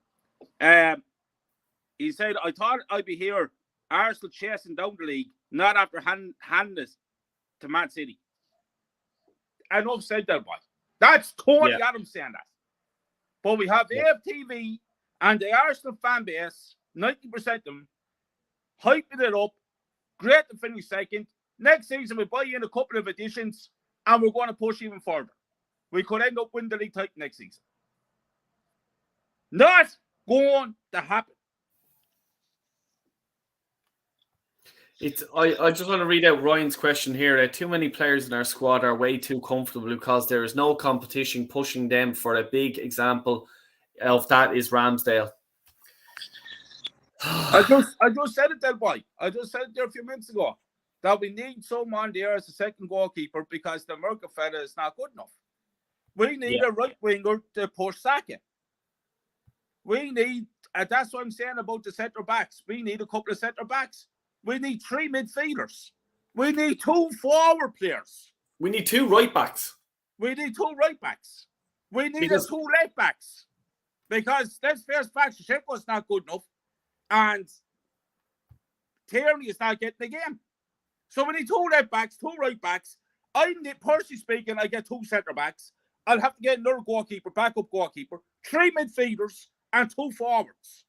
He said, I thought I'd be here, Arsenal chasing down the league, not after handing this to Man City. Enough said that, boy. That's Tony Adams saying that. But we have AFTV and the Arsenal fan base, 90% of them, hyping it up. Great to finish second. Next season, we buy in a couple of additions and we're going to push even further. We could end up winning the league title next season. Not going to happen. I just want to read out Ryan's question here. Too many players in our squad are way too comfortable because there is no competition pushing them. For a big example of that is Ramsdale. I just said it there, boy. I just said it there a few minutes ago. That we need someone there as a second goalkeeper because the America fella is not good enough. We need a right winger to push Saka. We need, and that's what I'm saying about the centre backs. We need a couple of centre backs. We need 3 midfielders. We need 2 forward players. We need 2 right backs. We need 2 right backs. We need 2 left backs. Because let's face facts, Shevchenko's not good enough. And Tierney is not getting the game. So we need 2 left backs, 2 right backs. Personally speaking, I get 2 centre backs. I'll have to get another goalkeeper, backup goalkeeper, 3 midfielders, and 2 forwards.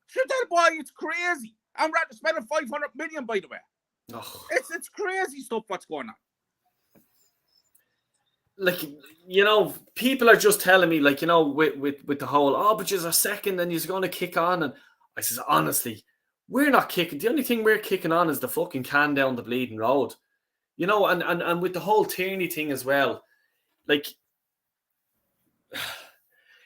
So that boy, it's crazy. I'm ready to spend 500 million, by the way. Oh. It's crazy stuff what's going on. Like, you know, people are just telling me, like, you know, with the whole, but you're a second and you're going to kick on. And I says, honestly, we're not kicking. The only thing we're kicking on is the fucking can down the bleeding road. You know, and with the whole Tierney thing as well, like,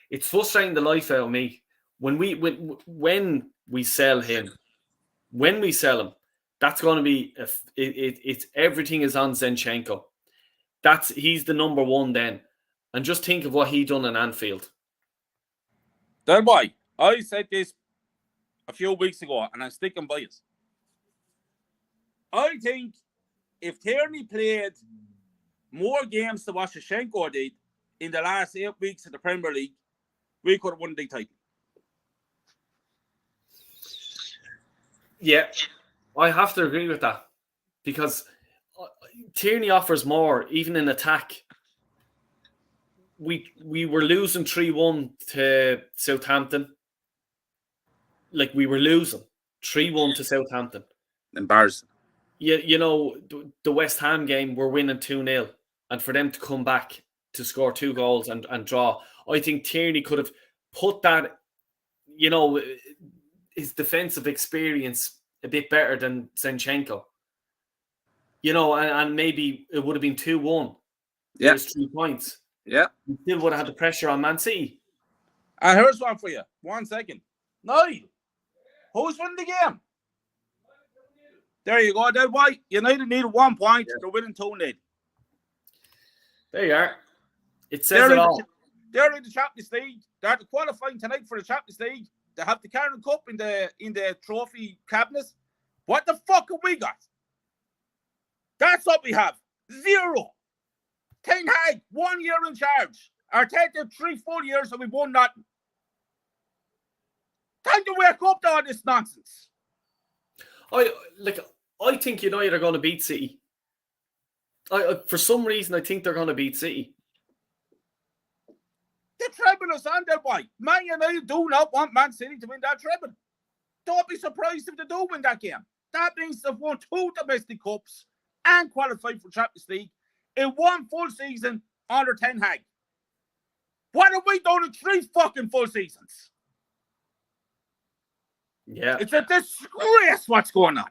it's frustrating the life out of me. When we sell him, that's going to be it's everything is on Zinchenko. He's the number 1 then, and just think of what he done in Anfield. Then boy, I said this a few weeks ago, and I'm sticking by it. I think if Tierney played more games than what Zinchenko did in the last 8 weeks of the Premier League, we could have won the title. Yeah, I have to agree with that because Tierney offers more, even in attack. We were losing 3-1 to Southampton. Like, we were losing 3-1 to Southampton. Embarrassing. You know, the West Ham game, we're winning 2-0. And for them to come back to score 2 goals and draw, I think Tierney could have put that, you know, his defensive experience a bit better than Zinchenko. You know, and maybe it would have been 2-1. Yeah. There's 3 points. Yeah. You still would have had the pressure on Man City. And here's one for you. 1 second. Niall, who's winning the game? There you go. Then why United needed 1 point. Yeah. They're winning 2-0. There you are. It says it all. They're in the Champions League. They're qualifying tonight for the Champions League. They have the Carling Cup in the trophy cabinet. What the fuck have we got? That's what we have. 0. Ten Hag, 1 year in charge. Arteta, 3 full years and we've won nothing. Time to wake up to all this nonsense. I think United are going to beat City. For some reason, I think they're going to beat City. The treble is on their boy. Man United do not want Man City to win that treble. Don't be surprised if they do win that game. That means they've won 2 domestic cups and qualified for Champions League. in one full season under Ten Hag. What have we done in 3 fucking full seasons? Yeah. It's a disgrace what's going on.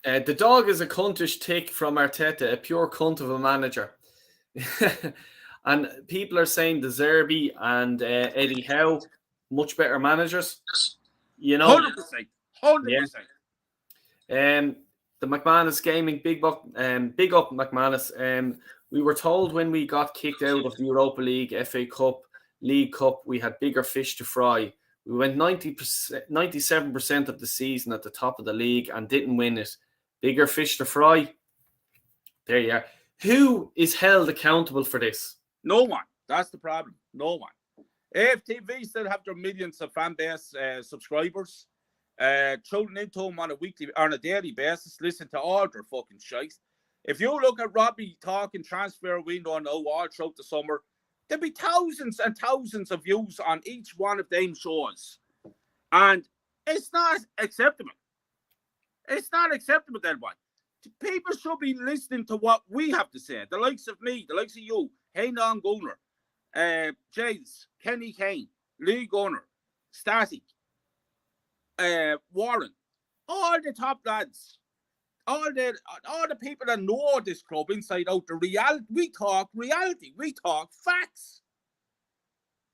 The dog is a cuntish tick from Arteta, a pure cunt of a manager. And people are saying De Zerbi and Eddie Howe, much better managers. 100%. 100%. Yeah. The McManus Gaming, big up McManus. We were told when we got kicked out of the Europa League, FA Cup, League Cup, we had bigger fish to fry. We went 97% of the season at the top of the league and didn't win it. Bigger fish to fry. There you are. Who is held accountable for this? No one. That's the problem. No one. AFTV still have their millions of fan base subscribers. Tuning into them on a daily basis, listen to all their fucking shite. If you look at Robbie talking transfer window and all throughout the summer, there'll be thousands and thousands of views on each one of them shows. And it's not acceptable. It's not acceptable, that way. People should be listening to what we have to say. The likes of me, the likes of you, Haynon Gunner, James, Kenny Kane, Lee Gunner, Static, Warren, all the top lads, all the people that know this club inside out, we talk reality, we talk facts.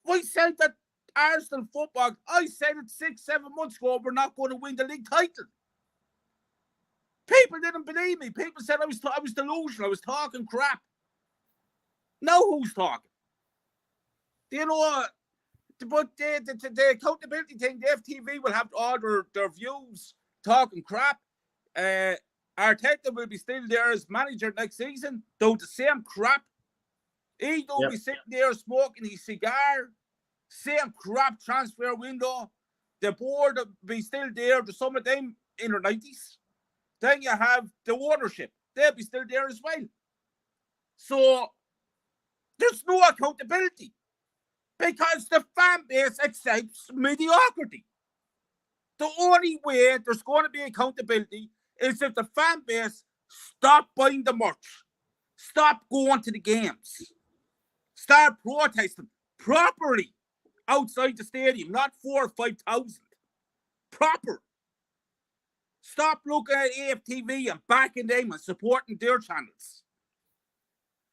We said that Arsenal football, I said it 6-7 months ago, we're not going to win the league title. People didn't believe me. People said I was delusional. I was talking crap. Now who's talking? You know, but the accountability thing, the FTV will have all their views talking crap. Arteta will be still there as manager next season, doing the same crap. He will be sitting there smoking his cigar. Same crap transfer window. The board will be still there. There's some of them in their 90s. Then you have the ownership. They'll be still there as well. So there's no accountability because the fan base accepts mediocrity. The only way there's going to be accountability is if the fan base stop buying the merch, stop going to the games, start protesting properly outside the stadium, not 4,000 or 5,000. Proper. Stop looking at AFTV and backing them and supporting their channels.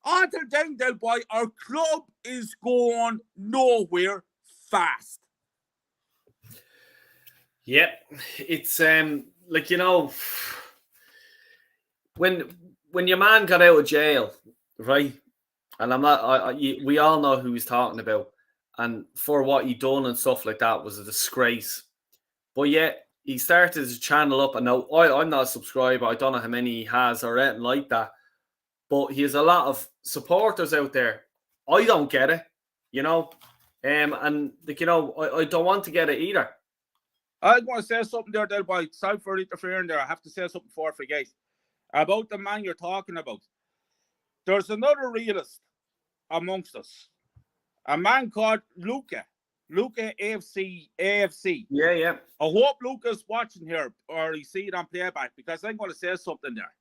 Until then, Del Boy, our club is going nowhere fast. Yeah, it's like, you know, when your man got out of jail, right? And I'm not, we all know who he's talking about, and for what he done and stuff like that was a disgrace. But yet he started his channel up, and now I'm not a subscriber. I don't know how many he has or anything like that. But he has a lot of supporters out there. I don't get it, you know. And like, you know, I don't want to get it either. I want to say something there, Del Boy. Sorry for interfering there. I have to say something before I forget. About the man you're talking about. There's another realist amongst us. A man called Luca. Luca AFC. Yeah. I hope Luca's watching here or he see it on playback because I'm going to say something there.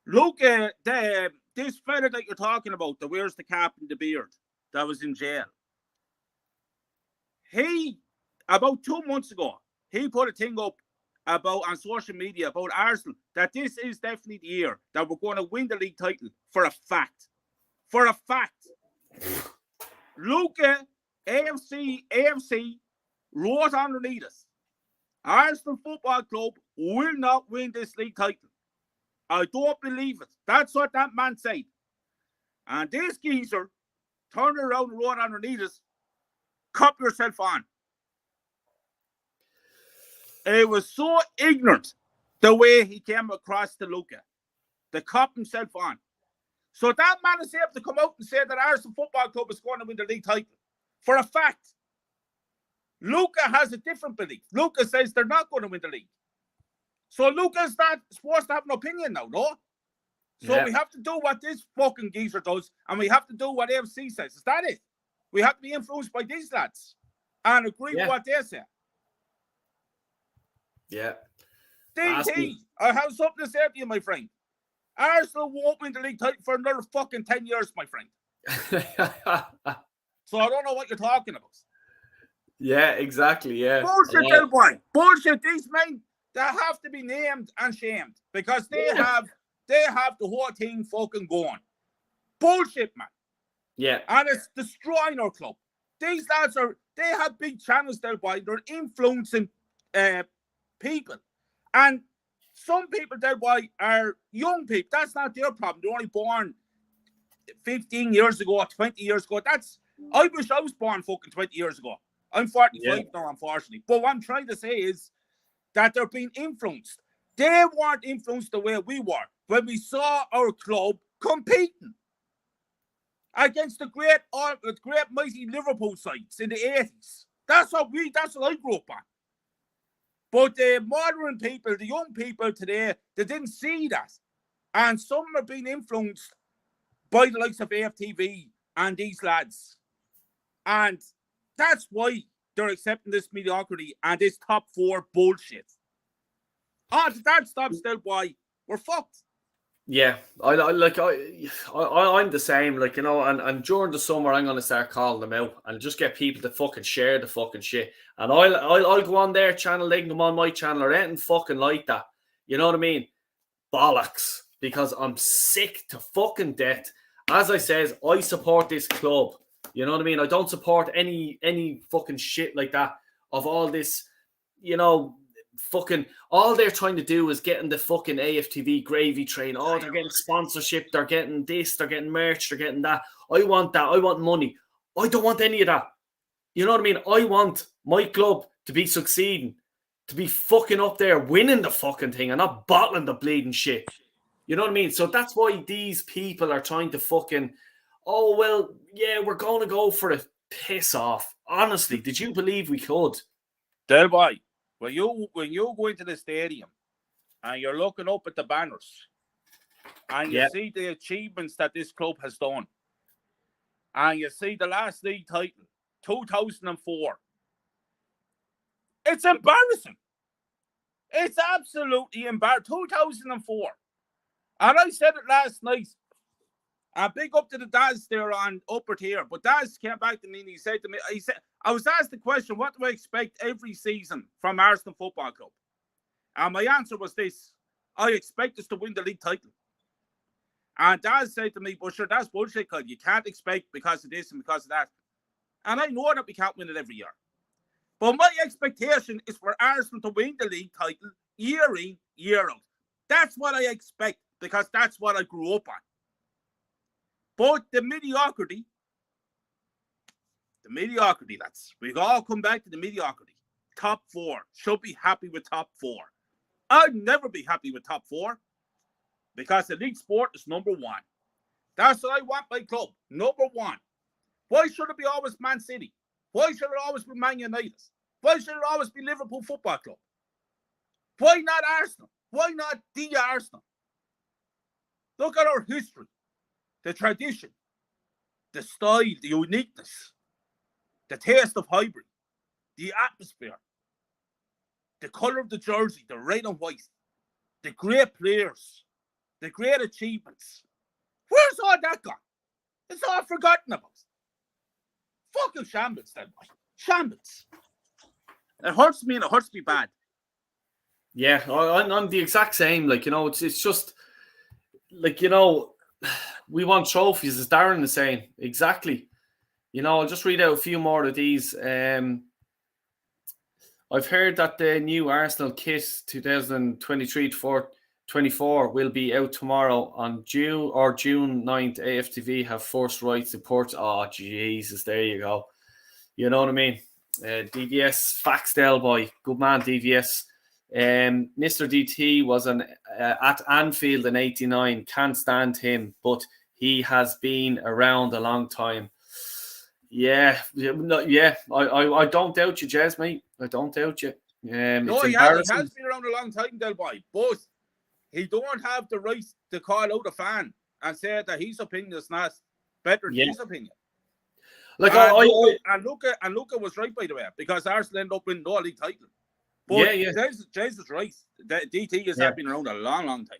Luca, this fella that you're talking about, that wears the cap and the beard, that was in jail. He, about 2 months ago, he put a thing up on social media about Arsenal, that this is definitely the year that we're going to win the league title for a fact. For a fact. Luca, AFC, wrote underneath us, Arsenal Football Club will not win this league title. I don't believe it. That's what that man said. And this geezer turned around and wrote underneath us, cop yourself on. It was so ignorant the way he came across to Luca. To cop himself on. So that man is able to come out and say that Arsenal Football Club is going to win the league title. For a fact. Luca has a different belief. Luca says they're not going to win the league. So Luca's not supposed to have an opinion now, no? So we have to do what this fucking geezer does, and we have to do what AFC says. Is that it? We have to be influenced by these lads and agree with what they say. Yeah. DT, I have something to say to you, my friend. Arsenal won't win the league title for another fucking 10 years, my friend. So I don't know what you're talking about. Yeah, exactly. Yeah. Bullshit, Del Boy. Bullshit. These men, they have to be named and shamed because they have the whole thing fucking going. Bullshit, man. Yeah. And it's destroying our club. These lads they have big channels, Del Boy. They're influencing people. And some people, Del Boy, are young people. That's not their problem. They're only born 15 years ago or 20 years ago. I wish I was born fucking 20 years ago. I'm 45 now, unfortunately. But what I'm trying to say is that they're being influenced. They weren't influenced the way we were when we saw our club competing against the great mighty Liverpool sides in the 80s. That's what I grew up on. But the modern people, the young people today, they didn't see that. And some are being influenced by the likes of AFTV and these lads. And that's why they're accepting this mediocrity and this top 4 bullshit. If that stops, Del Boy, we're fucked. Yeah, I'm the same, like, you know, and during the summer I'm gonna start calling them out and just get people to fucking share the fucking shit. And I'll go on their channel, link them on my channel or anything fucking like that. You know what I mean? Bollocks. Because I'm sick to fucking death. As I says, I support this club. You know what I mean? I don't support any fucking shit like that of all this, you know, fucking, all they're trying to do is getting the fucking AFTV gravy train. Oh, they're getting sponsorship, they're getting this, they're getting merch, they're getting that. I want that, I want money. I don't want any of that. You know what I mean? I want my club to be succeeding, to be fucking up there winning the fucking thing and not bottling the bleeding shit. You know what I mean? So that's why these people are trying to fucking, oh, well, yeah, we're going to go for it. Piss off. Honestly, did you believe we could? Del Boy, when you go into the stadium and you're looking up at the banners and you see the achievements that this club has done and you see the last league title, 2004, it's embarrassing. It's absolutely embarrassing. 2004. And I said it last night. Big up to the Daz there on upper tier. But Daz came back to me and he said to me, I was asked the question, what do I expect every season from Arsenal Football Club? And my answer was this: I expect us to win the league title. And Daz said to me, but sure, that's bullshit, because you can't expect because of this and because of that. And I know that we can't win it every year. But my expectation is for Arsenal to win the league title year in, year out. That's what I expect, because that's what I grew up on. But the mediocrity, lads. We've all come back to the mediocrity. Top 4. Should be happy with top 4. I'd never be happy with top 4 because elite sport is number 1. That's what I want my club. Number 1. Why should it be always Man City? Why should it always be Man United? Why should it always be Liverpool Football Club? Why not Arsenal? Why not the Arsenal? Look at our history, the tradition, the style, the uniqueness, the taste of hybrid, the atmosphere, the colour of the jersey, the red and white, the great players, the great achievements. Where's all that gone? It's all forgotten about. Fucking shambles, then. Shambles. It hurts me and it hurts me bad. Yeah, I'm the exact same. Like, you know, it's just, like, you know, we want trophies, as Darren is saying. Exactly. You know, I'll just read out a few more of these. I've heard that the new Arsenal kit 2023-24 will be out tomorrow on June 9th. AFTV have first rights to purchase. Oh, Jesus, there you go. You know what I mean? DVS, Faxdale boy. Good man, DVS. Mr. DT was at Anfield in 89. Can't stand him, but he has been around a long time. I don't doubt you, Jez, mate. I don't doubt you. No, he has been around a long time, Del Boy, but he don't have the right to call out a fan and say that his opinion is not better than his opinion. Like, Luca was right, by the way, because Arsenal ended up winning no league title. But Jesus right. DT has been around a long, long time.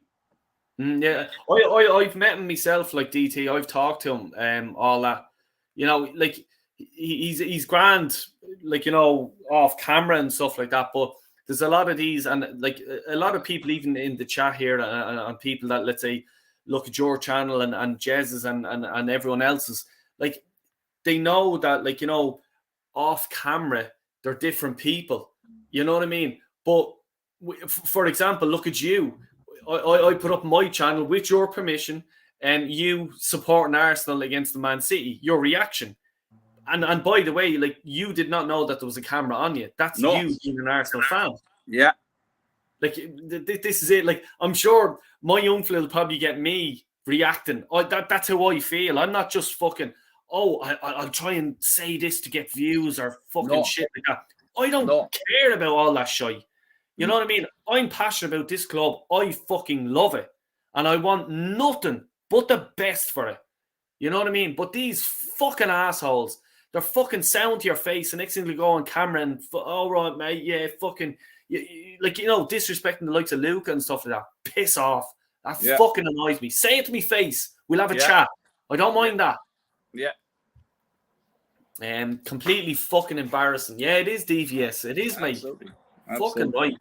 Yeah, I've met him myself, like DT. I've talked to him, all that. You know, like he's grand, like, you know, off camera and stuff like that. But there's a lot of these, and like a lot of people, even in the chat here, and people that, let's say, look at your channel and Jez's and everyone else's, like, they know that, like, you know, off camera they're different people. You know what I mean? But for example, look at you. I put up my channel with your permission, and you supporting Arsenal against the Man City. Your reaction, and by the way, like, you did not know that there was a camera on you. That's you being an Arsenal fan. Yeah. Like, this is it. Like, I'm sure my uncle will probably get me reacting. That's how I feel. I'm not just fucking, I'll try and say this to get views or fucking shit like that. I don't care about all that shit. You know what I mean? I'm passionate about this club. I fucking love it. And I want nothing but the best for it. You know what I mean? But these fucking assholes, they're fucking sound to your face, and next thing they go on camera and, all right, mate, yeah, fucking, like, you know, disrespecting the likes of Luca and stuff like that. Piss off. That fucking annoys me. Say it to me face. We'll have a chat. I don't mind that. Yeah. Completely fucking embarrassing. Yeah, it is DVS. It is, mate. Absolutely. Fucking right.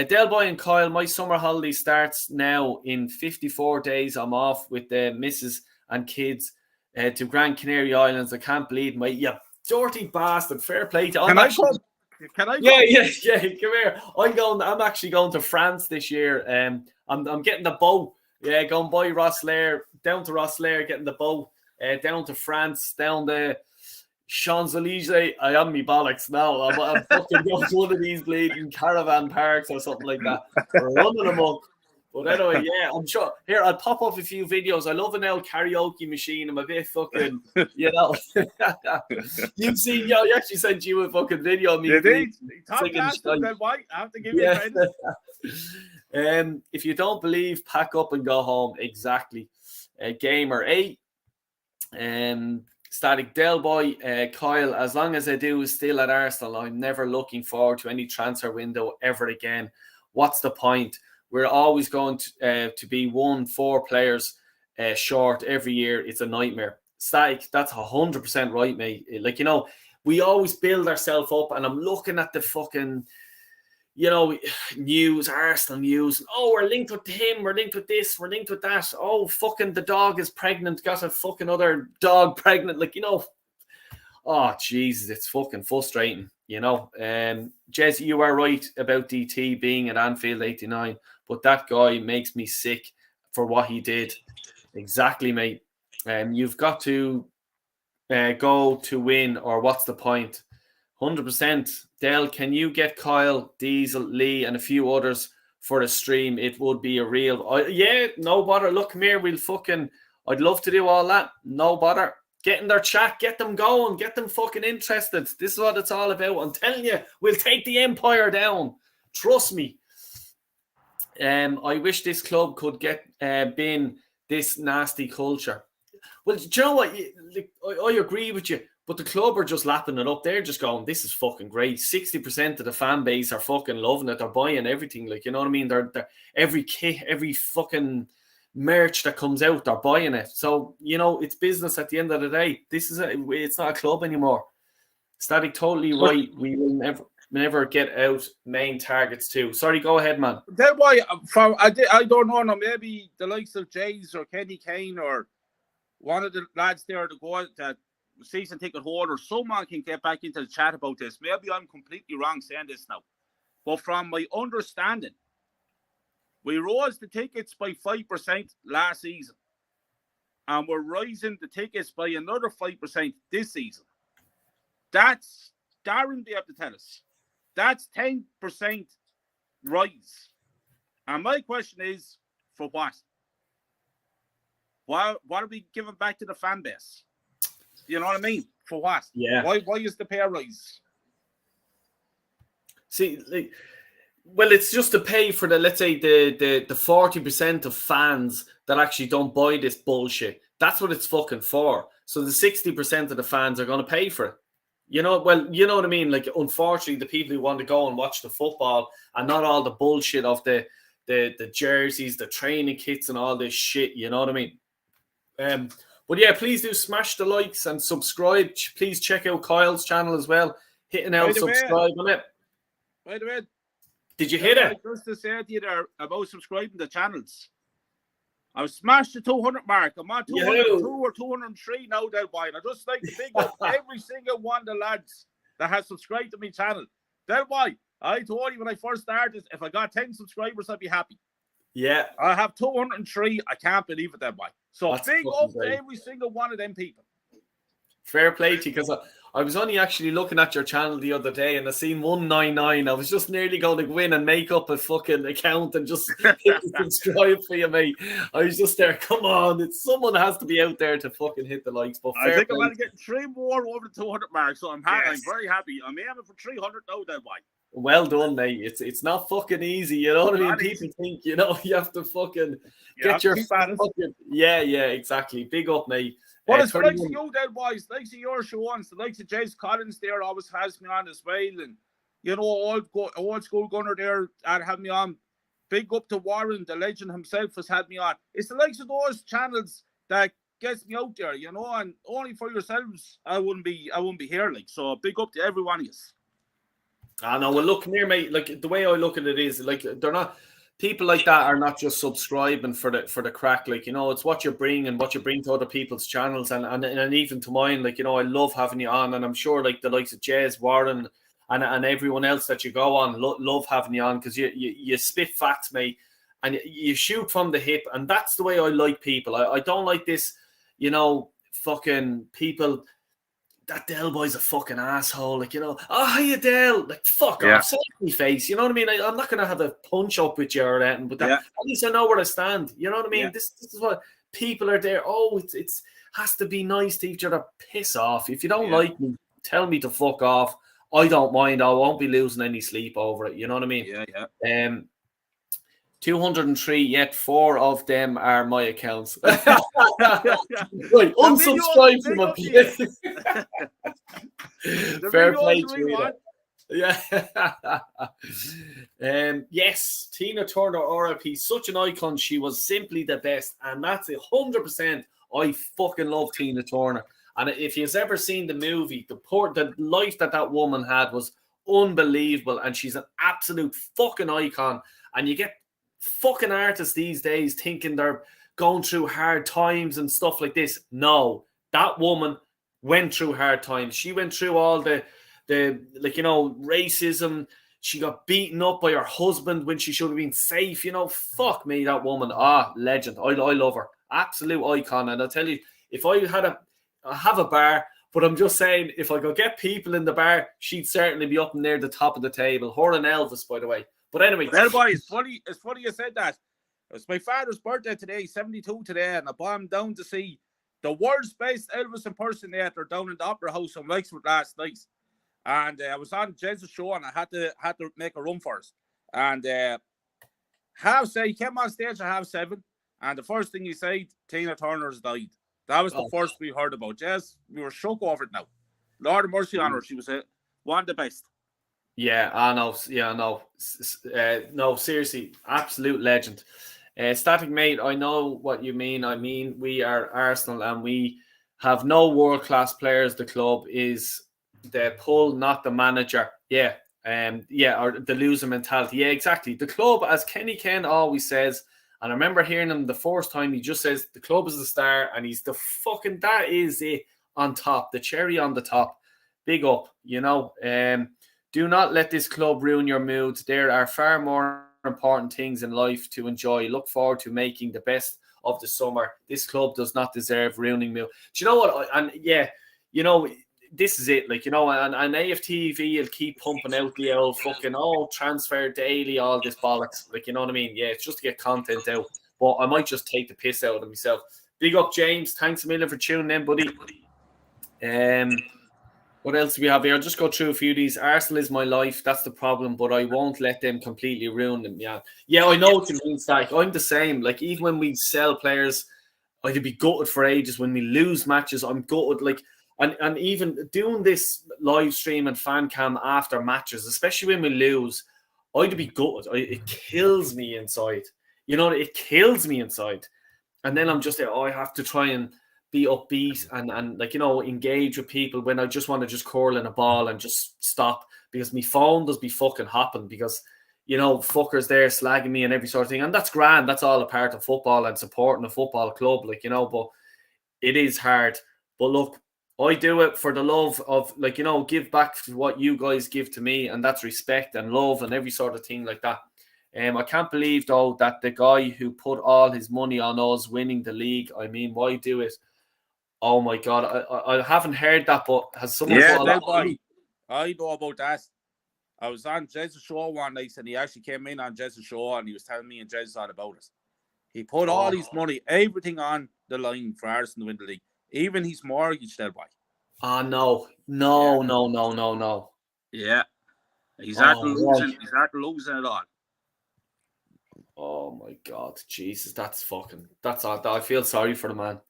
Del Boy and Kyle, my summer holiday starts now in 54 days. I'm off with the missus and kids to Gran Canaria Islands. I can't believe you dirty bastard. Fair play to Can I come? Yeah. Come here. I'm actually going to France this year. I'm getting the boat. Yeah, going by Rosslare, down to Rosslare, getting the boat down to France, down the Champs-Élysées. I am me bollocks now. I'm fucking going to one of these bleeding caravan parks or something like that. Running amok. But anyway, yeah, I'm sure. Here, I'll pop up a few videos. I love an old karaoke machine. I'm a bit fucking, you know. You've seen, you actually sent you a fucking video of me. Top class, then white. I have to give you credit. If you don't believe, pack up and go home. Exactly. Gamer 8. Static Del Boy, Kyle, as long as Edu is still at Arsenal, I'm never looking forward to any transfer window ever again. What's the point? We're always going to be 1-4 players short every year. It's a nightmare. Static, that's 100% right, mate. Like, you know, we always build ourselves up, and I'm looking at the fucking, you know, news, Arsenal news. Oh, we're linked with him. We're linked with this. We're linked with that. Oh, fucking the dog is pregnant. Got a fucking other dog pregnant. Like, you know. Oh, Jesus, it's fucking frustrating, you know. Jez, you are right about DT being at Anfield 89, but that guy makes me sick for what he did. Exactly, mate. You've got to go to win, or what's the point? 100%. Del, can you get Kyle, Diesel, Lee, and a few others for a stream? It would be a real... yeah, no bother. Look, come here. I'd love to do all that. No bother. Get in their chat. Get them going. Get them fucking interested. This is what it's all about. I'm telling you, we'll take the empire down. Trust me. I wish this club could get bin this nasty culture. Well, do you know what? I agree with you. But the club are just lapping it up. They're just going, this is fucking great. 60% of the fan base are fucking loving it. They're buying everything. Like, you know what I mean? They're every kit, every fucking merch that comes out, they're buying it. So, you know, it's business at the end of the day. It's not a club anymore. Static, totally right. We will never get out main targets too. Sorry, go ahead, man. That's why I don't know. No, maybe the likes of Jays or Kenny Kane or one of the lads there to go that season ticket holder, someone can get back into the chat about this. Maybe I'm completely wrong saying this now, but from my understanding, we rose the tickets by 5% last season, and we're rising the tickets by another 5% this season. That's Darren be able to tell us. That's 10% rise. And my question is, for what? What are we giving back to the fan base? You know what I mean? For what? Yeah. Why is the pay rise? See, well, it's just to pay for the, let's say, the 40% of fans that actually don't buy this bullshit. That's what it's fucking for. So the 60% of the fans are going to pay for it. You know, well, you know what I mean? Like, unfortunately, the people who want to go and watch the football and not all the bullshit of the the jerseys, the training kits, and all this shit. You know what I mean? But yeah, please do smash the likes and subscribe. Please check out Kyle's channel as well. Hitting out subscribe on it. By the way, did you hit it? Just to say to you there about subscribing to channels. I've smashed the 200 mark. I'm on 202 or 203 now, Del Boy. I just like to big up every single one of the lads that has subscribed to my channel. Del Boy, I told you when I first started, if I got 10 subscribers, I'd be happy. Yeah. I have 203. I can't believe it, Del Boy. So That's big up great. to every single one of them people. Fair play to you, because I was only actually looking at your channel the other day and I seen 199. I was just nearly going to go in and make up a fucking account and just hit the subscribe for you, mate. I was just there. Come on, someone has to be out there to fucking hit the likes. But I think I'm going to get 3 more over the 200 mark, so I'm happy. Yes. I'm very happy. I'm aiming for 300 now, Del Boy. Well done, mate. It's not fucking easy, you know what I mean? People think, you have to fucking get your fucking... Yeah, exactly. Big up, mate. Well, it's like you, Del Boys, likes of your show on, the likes of James Collins there always has me on as well, and old school gunner there and have me on. Big up to Warren, the legend himself, has had me on. It's the likes of those channels that gets me out there, and only for yourselves I wouldn't be here, like. So big up to every one of you. I know. Well, look, here, mate. Like, the way I look at it is, like, they're not... People like that are not just subscribing for the crack. Like, it's what you bring and what you bring to other people's channels and even to mine. Like, I love having you on, and I'm sure like the likes of Jez, Warren, and everyone else that you go on love having you on, because you spit facts, mate, and you shoot from the hip, and that's the way I like people. I don't like this, fucking people. That Del Boy's a fucking asshole, like, oh, hiya, Del, like, fuck off, save me face, you know what I mean? I'm not going to have a punch up with you or anything, but at least I know where I stand, you know what I mean? This is what people are there. Oh, it's has to be nice to each other. Piss off. If you don't like me, tell me to fuck off. I don't mind. I won't be losing any sleep over it, you know what I mean? 203, yet 4 of them are my accounts. Right, unsubscribe from a place. Fair play to you. Yeah. Yes, Tina Turner, RIP, such an icon. She was simply the best, and that's 100%. I fucking love Tina Turner. And if you've ever seen the movie, the life that woman had was unbelievable, and she's an absolute fucking icon. And you get fucking artists these days thinking they're going through hard times and stuff like this. No, that woman went through hard times. She went through all the racism. She got beaten up by her husband when she should have been safe. Fuck me, that woman. Legend. I love her. Absolute icon. And I'll tell you, if I have a bar, but I'm just saying, if I could get people in the bar, she'd certainly be up near the top of the table. Her and Elvis, by the way. But anyway, well, boy, it's funny you said that. It's my father's birthday today, 72 today, and I brought him down to see the world's best Elvis impersonator down in the Opera House in Wexford last night. And I was on Jen's show, and I had to make a run first. And he came on stage at 7:30, and the first thing he said, Tina Turner's died. That was the first we heard about. Jez, we were shook over it now. Lord of mercy on her. She was one of the best. Yeah, I know. Yeah, I know. No, seriously, absolute legend. Static mate, I know what you mean. I mean, we are Arsenal and we have no world-class players. The club is the pull, not the manager. Yeah, or the loser mentality. Yeah, exactly. The club, as Kenny Ken always says, and I remember hearing him the first time, he just says the club is the star and he's the fucking, that is it on top, the cherry on the top. Big up, do not let this club ruin your mood. There are far more important things in life to enjoy. Look forward to making the best of the summer. This club does not deserve ruining mood. Do you know what? This is it. And AFTV will keep pumping out the old fucking transfer daily, all this bollocks. You know what I mean? Yeah, it's just to get content out. But I might just take the piss out of myself. Big up, James. Thanks a million for tuning in, buddy. What else do we have here? I'll just go through a few of these. Arsenal is my life. That's the problem, but I won't let them completely ruin them. Yeah, I know what you mean, Stack. I'm the same. Even when we sell players, I could be gutted for ages. When we lose matches, I'm gutted. And even doing this live stream and fan cam after matches, especially when we lose, I'd be gutted. It kills me inside. You know, it kills me inside. And then I'm just there, I have to try and be upbeat and like, you know, engage with people when I just want to just curl in a ball and just stop, because my phone does be fucking hopping because, you know, fuckers there slagging me and every sort of thing. And that's grand. That's all a part of football and supporting a football club, like, you know, but it is hard. But look, I do it for the love of, like, you know, give back to what you guys give to me, and that's respect and love and every sort of thing like that. I can't believe, though, that the guy who put all his money on us winning the league, I mean, why do it? Oh, my God. I haven't heard that, but has someone put a lot of money? I know about that. I was on Jez's show one night, and he actually came in on Jez's show, and he was telling me and Jez all about it. He put all his money, everything on the line for Arsenal to win the league, even his mortgage, that boy. No. Yeah. He's after losing. He's after losing it all. Oh my God, Jesus, that's all. I feel sorry for the man.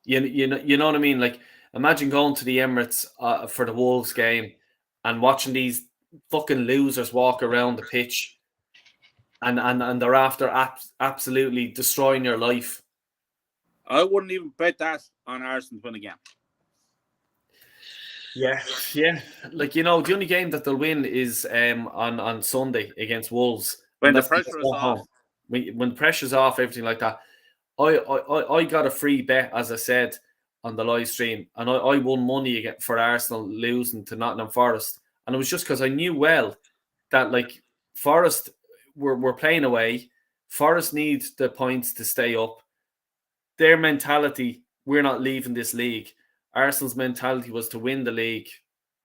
You know what I mean? Like, imagine going to the Emirates for the Wolves game and watching these fucking losers walk around the pitch, and they're after absolutely destroying your life. I wouldn't even bet that on Arsenal to win again. Yeah. Like, you know, the only game that they'll win is on Sunday against Wolves. When the pressure is off. When the pressure's off, everything like that. I got a free bet, as I said, on the live stream, and I won money again for Arsenal losing to Nottingham Forest. And it was just because I knew well that, like, Forest were playing away. Forest need the points to stay up. Their mentality, we're not leaving this league. Arsenal's mentality was to win the league.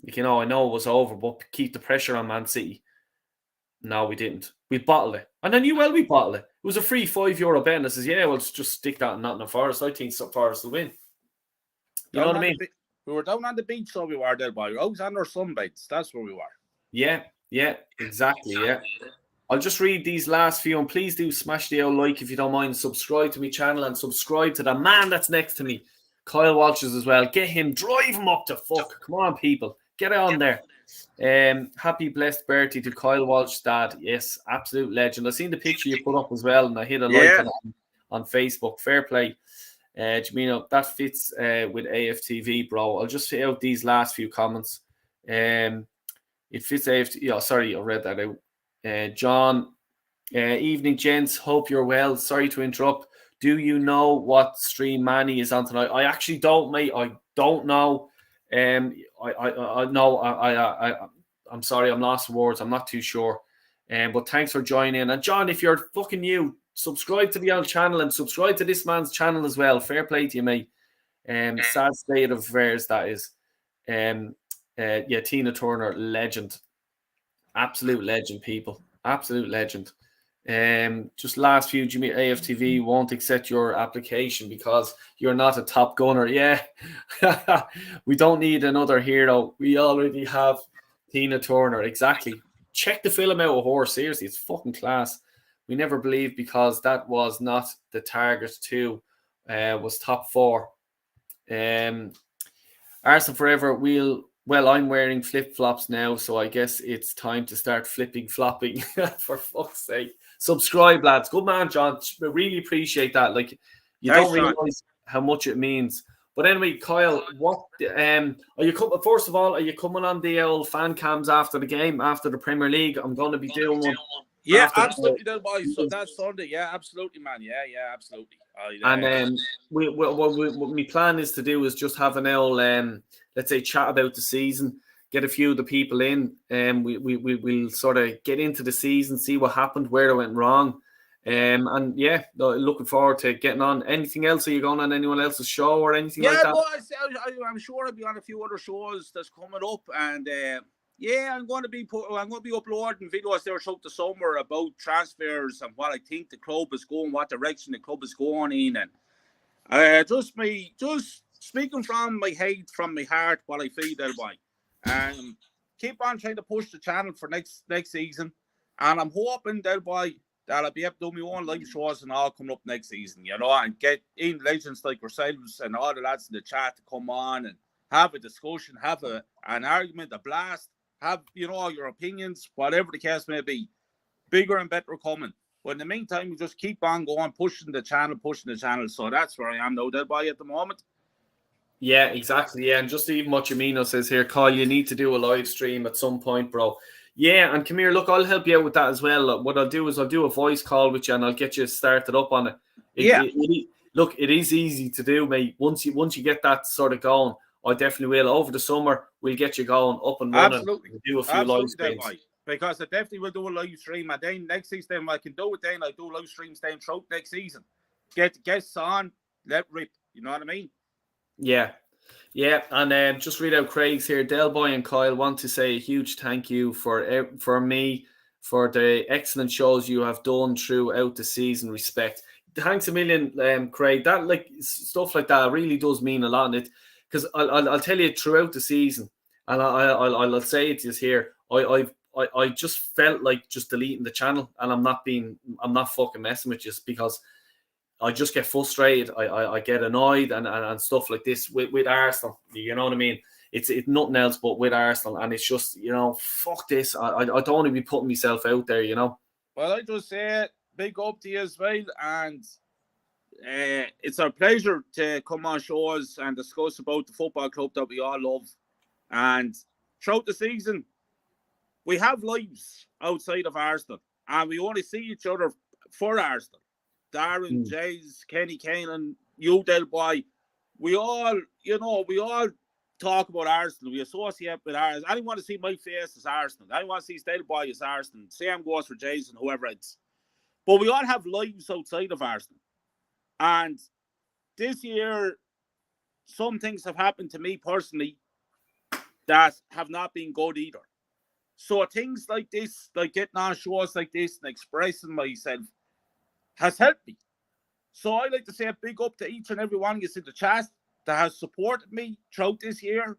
Like, you know, I know it was over, but keep the pressure on Man City. No, we didn't. We bottled it. And I knew well we bottled it. It was a free €5 bet. And I says, yeah, well, just stick that in Nottingham Forest. I think Forest will win. You know what I mean? We were down on the beach, so we were there, boy. We were out on our sunbeds. That's where we were. Yeah, exactly, yeah. I'll just read these last few, and please do smash the old like if you don't mind. Subscribe to my channel and subscribe to the man that's next to me, Kyle Walsh's as well. Get him, drive him up to fuck. Come on, people. Get on there. Happy blessed birthday to Kyle Walsh, dad. Yes, absolute legend. I've seen the picture you put up as well, and I hit a like on Facebook. Fair play. Jamino, that fits with AFTV, bro. I'll just hit out these last few comments. It fits AFTV. Yeah, sorry, I read that out. John, evening, gents. Hope you're well. Sorry to interrupt. Do you know what stream Manny is on tonight? I actually don't, mate. I don't know. I know. I'm sorry. I'm lost for words. I'm not too sure. But thanks for joining in. And John, if you're fucking new, subscribe to the old channel and subscribe to this man's channel as well. Fair play to you, mate. Sad state of affairs that is. Yeah, Tina Turner, legend. Absolute legend, people. Absolute legend. Just last few, Jimmy, AFTV won't accept your application because you're not a top gunner. Yeah. We don't need another hero. We already have Tina Turner. Exactly. Check the film out with her. Seriously, it's fucking class. We never believed because that was not the target too. Was top 4. Arsenal forever. Well, I'm wearing flip-flops now, so I guess it's time to start flopping. For fuck's sake. Subscribe, lads. Good man, John. I really appreciate that. Like, you don't realize how much it means. But anyway, Kyle, what are you coming? First of all, are you coming on the old fan cams after the game, after the Premier League? I'm going to be doing one. Yeah, absolutely, boys. So that's Sunday. Yeah, absolutely, man. Yeah, absolutely. And what my plan is to do is just have an old, let's say, chat about the season, get a few of the people in, and we'll sort of get into the season, see what happened, where it went wrong, and yeah, looking forward to getting on. Anything else? Are you going on anyone else's show or anything like that? Yeah, I'm sure I'll be on a few other shows that's coming up, and yeah, I'm going to be uploading videos there throughout the summer about transfers and what I think the club is going, what direction the club is going in, and just speaking from my head, from my heart, what I feel that way, and keep on trying to push the channel for next season, and I'm hoping that I'll be able to do my own live shows and all coming up next season, you know, and get in legends like yourselves and all the lads in the chat to come on and have a discussion, have an argument, a blast. have, your opinions, whatever the case may be. Bigger and better coming. But in the meantime, we just keep on going, pushing the channel. So that's where I am now, Del Boy, at the moment. Yeah, exactly. Yeah, and just even what Jamino says here, Kyle, you need to do a live stream at some point, bro. Yeah, and come here, look, I'll help you out with that as well. What I'll do is I'll do a voice call with you and I'll get you started up on it. Look, it is easy to do, mate. Once you get that sort of going, I definitely will. Over the summer, we'll get you going, up and running. Absolutely. We'll do a few live streams. Because I definitely will do a live stream. And then next season, I can do it then. I'll do live streams then throughout next season. Get the guests on, let rip. You know what I mean? Yeah. Yeah, and just read out Craig's here. Del Boy and Kyle want to say a huge thank you for me for the excellent shows you have done throughout the season. Respect. Thanks a million, Craig. That stuff like that really does mean a lot in it, because I'll tell you throughout the season, and I'll say it is here. I just felt like just deleting the channel, and I'm not fucking messing with you, because I just get frustrated. I get annoyed and stuff like this with Arsenal. You know what I mean? It's nothing else but with Arsenal, and it's just, fuck this. I don't want to be putting myself out there, Well, I just say big up to you as well, and it's our pleasure to come on shows and discuss about the football club that we all love. And throughout the season, we have lives outside of Arsenal, and we only see each other for Arsenal. Darren, Jays, Kenny Kane, you, Del Boy, we all talk about Arsenal. We associate with Arsenal. I don't want to see my face as Arsenal. I want to see Del Boy as Arsenal. Same goes for Jays and whoever else. But we all have lives outside of Arsenal. And this year, some things have happened to me personally that have not been good either. So things like this, like getting on shows like this and expressing myself, has helped me. So I like to say a big up to each and every one of you in the chat that has supported me throughout this year.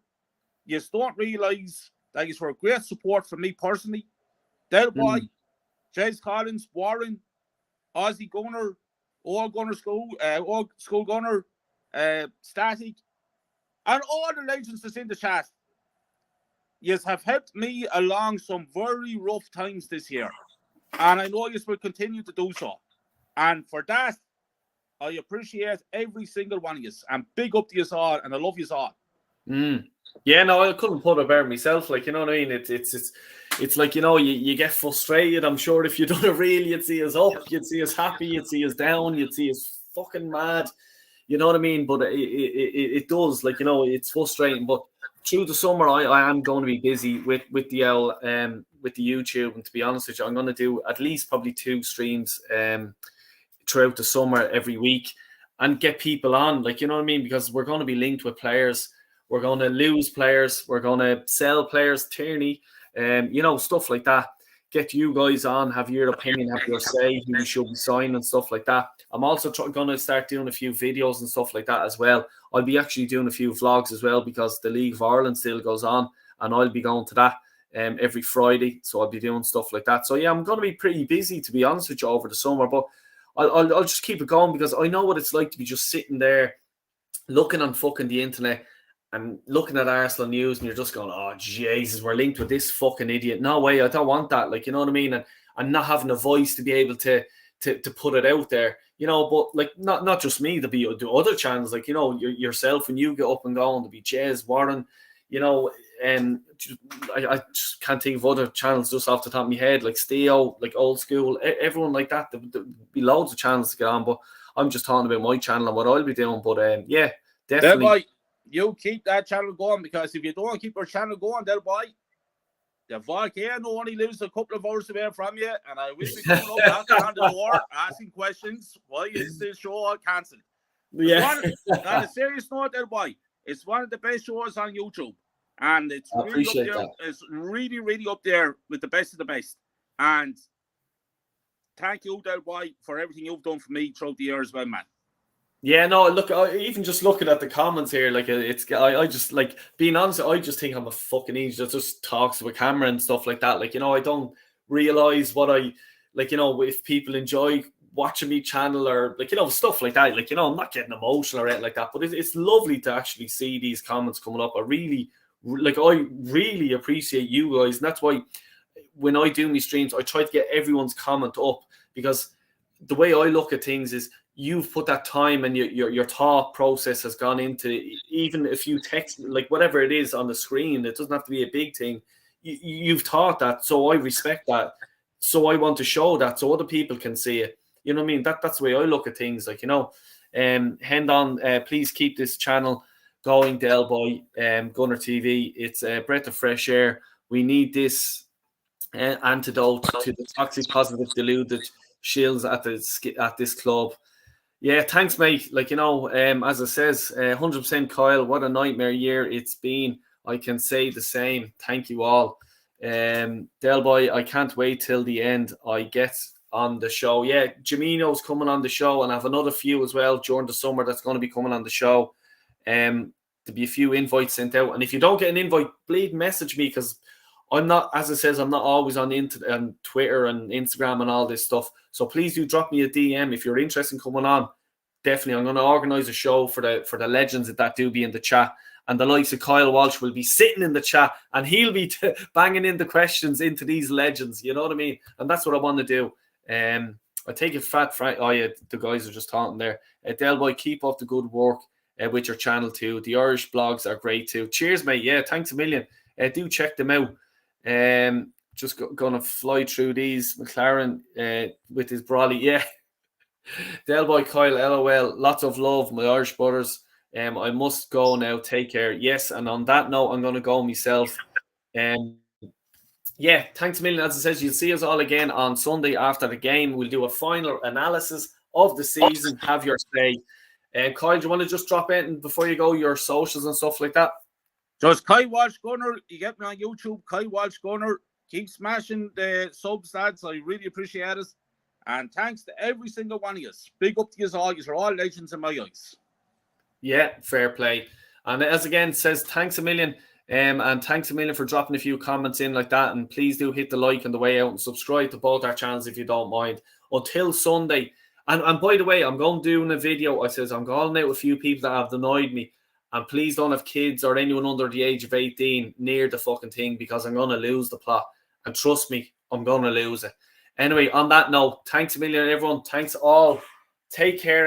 You don't realise that it's for great support from me personally. Del Boy, James Collins, Warren, Aussie Gunner, All Gunner School, All School Gunner, Static, and all the legends that's in the chat. You have helped me along some very rough times this year. And I know you will continue to do so. And for that, I appreciate every single one of you. And big up to you all, and I love you all. Yeah, no, I couldn't put it better myself. Like, you know what I mean? It's like, you get frustrated. I'm sure if you'd done it real, you'd see us up, you'd see us happy, you'd see us down, you'd see us fucking mad. You know what I mean? But it does, like, it's frustrating. But through the summer, I am going to be busy with the YouTube. And to be honest with you, I'm going to do at least probably 2 streams throughout the summer every week, and get people on, like, you know what I mean? Because we're going to be linked with players. We're going to lose players. We're going to sell players, Tierney, stuff like that. Get you guys on, have your opinion, have your say, who you should be signing and stuff like that. I'm also going to start doing a few videos and stuff like that as well. I'll be actually doing a few vlogs as well, because the League of Ireland still goes on, and I'll be going to that every Friday. So I'll be doing stuff like that. So yeah, I'm going to be pretty busy, to be honest with you, over the summer. But I'll just keep it going, because I know what it's like to be just sitting there looking on fucking the internet and looking at Arsenal news, and you're just going, oh, Jesus, we're linked with this fucking idiot. No way, I don't want that. Like, you know what I mean? And not having a voice to be able to put it out there, but like, not just me, there'll be other channels, like, yourself, when you get up and going, there'll be Jez, Warren, and I just can't think of other channels just off the top of my head, like Steo, like Old School, everyone like that. There'll be loads of channels to get on, but I'm just talking about my channel and what I'll be doing. But yeah, definitely. Del Boy, you keep that channel going, because if you don't keep your channel going, Del Boy, the volcano only lives a couple of hours away from you, and I will be coming up knocking on the door, asking questions. Why is this show all cancelled? Yeah. On a serious note, Del Boy, it's one of the best shows on YouTube. And it's really up there. That. It's really, really up there with the best of the best. And thank you, Del Boy, for everything you've done for me throughout the year as well, man. Yeah, no, look, even just looking at the comments here, like, I just, like, being honest, I just think I'm a fucking idiot that just talks to a camera and stuff like that. Like, I don't realize what if people enjoy watching me channel, or like, stuff like that. Like, I'm not getting emotional or anything like that, but it's lovely to actually see these comments coming up. I really like, I really appreciate you guys, and that's why when I do my streams, I try to get everyone's comment up, because the way I look at things is you've put that time and your thought process has gone into, even if you text, like whatever it is on the screen, it doesn't have to be a big thing. You've thought that, so I respect that. So I want to show that so other people can see it. You know what I mean? That's the way I look at things. Like, you know, Hendon, please keep this channel going, Del Boy, Gunner TV. It's a breath of fresh air. We need this antidote to the toxic, positive, deluded shills at this club. Yeah, thanks, mate. Like, you know, as it says, 100% Kyle, what a nightmare year it's been. I can say the same. Thank you all. Del Boy, I can't wait till the end. I get on the show. Yeah, Jamino's coming on the show, and I have another few as well during the summer that's going to be coming on the show. There'll be a few invites sent out. And if you don't get an invite, please message me, because I'm not, as it says, I'm not always on Twitter and Instagram and all this stuff. So please do drop me a DM if you're interested in coming on. Definitely, I'm going to organise a show for the legends that do be in the chat. And the likes of Kyle Walsh will be sitting in the chat, and he'll be banging in the questions into these legends. You know what I mean? And that's what I want to do. I take it Fat Frank. Oh yeah, the guys are just talking there. Del Boy, keep up the good work with your channel too. The Irish blogs are great too. Cheers, mate. Yeah, thanks a million. Do check them out. Just gonna fly through these. McLaren with his brolly. Yeah. Del Boy, Kyle, LOL. Lots of love, my Irish brothers. I must go now. Take care. Yes, and on that note, I'm gonna go myself. Yeah, thanks a million. As I said, you'll see us all again on Sunday after the game. We'll do a final analysis of the season. Have your say. Kyle, do you want to just drop in before you go, your socials and stuff like that? Just Kyle Walsh Gunner. You get me on YouTube, Kyle Walsh Gunner. Keep smashing the subs, lads. I really appreciate it. And thanks to every single one of you. Big up to you all. You're all legends in my eyes. Yeah, fair play. And as again says, thanks a million. And thanks a million for dropping a few comments in like that. And please do hit the like on the way out and subscribe to both our channels if you don't mind. Until Sunday. And by the way, I'm going doing a video. I says I'm calling out a few people that have annoyed me. And please don't have kids or anyone under the age of 18 near the fucking thing, because I'm going to lose the plot. And trust me, I'm going to lose it. Anyway, on that note, thanks a million, everyone. Thanks all. Take care.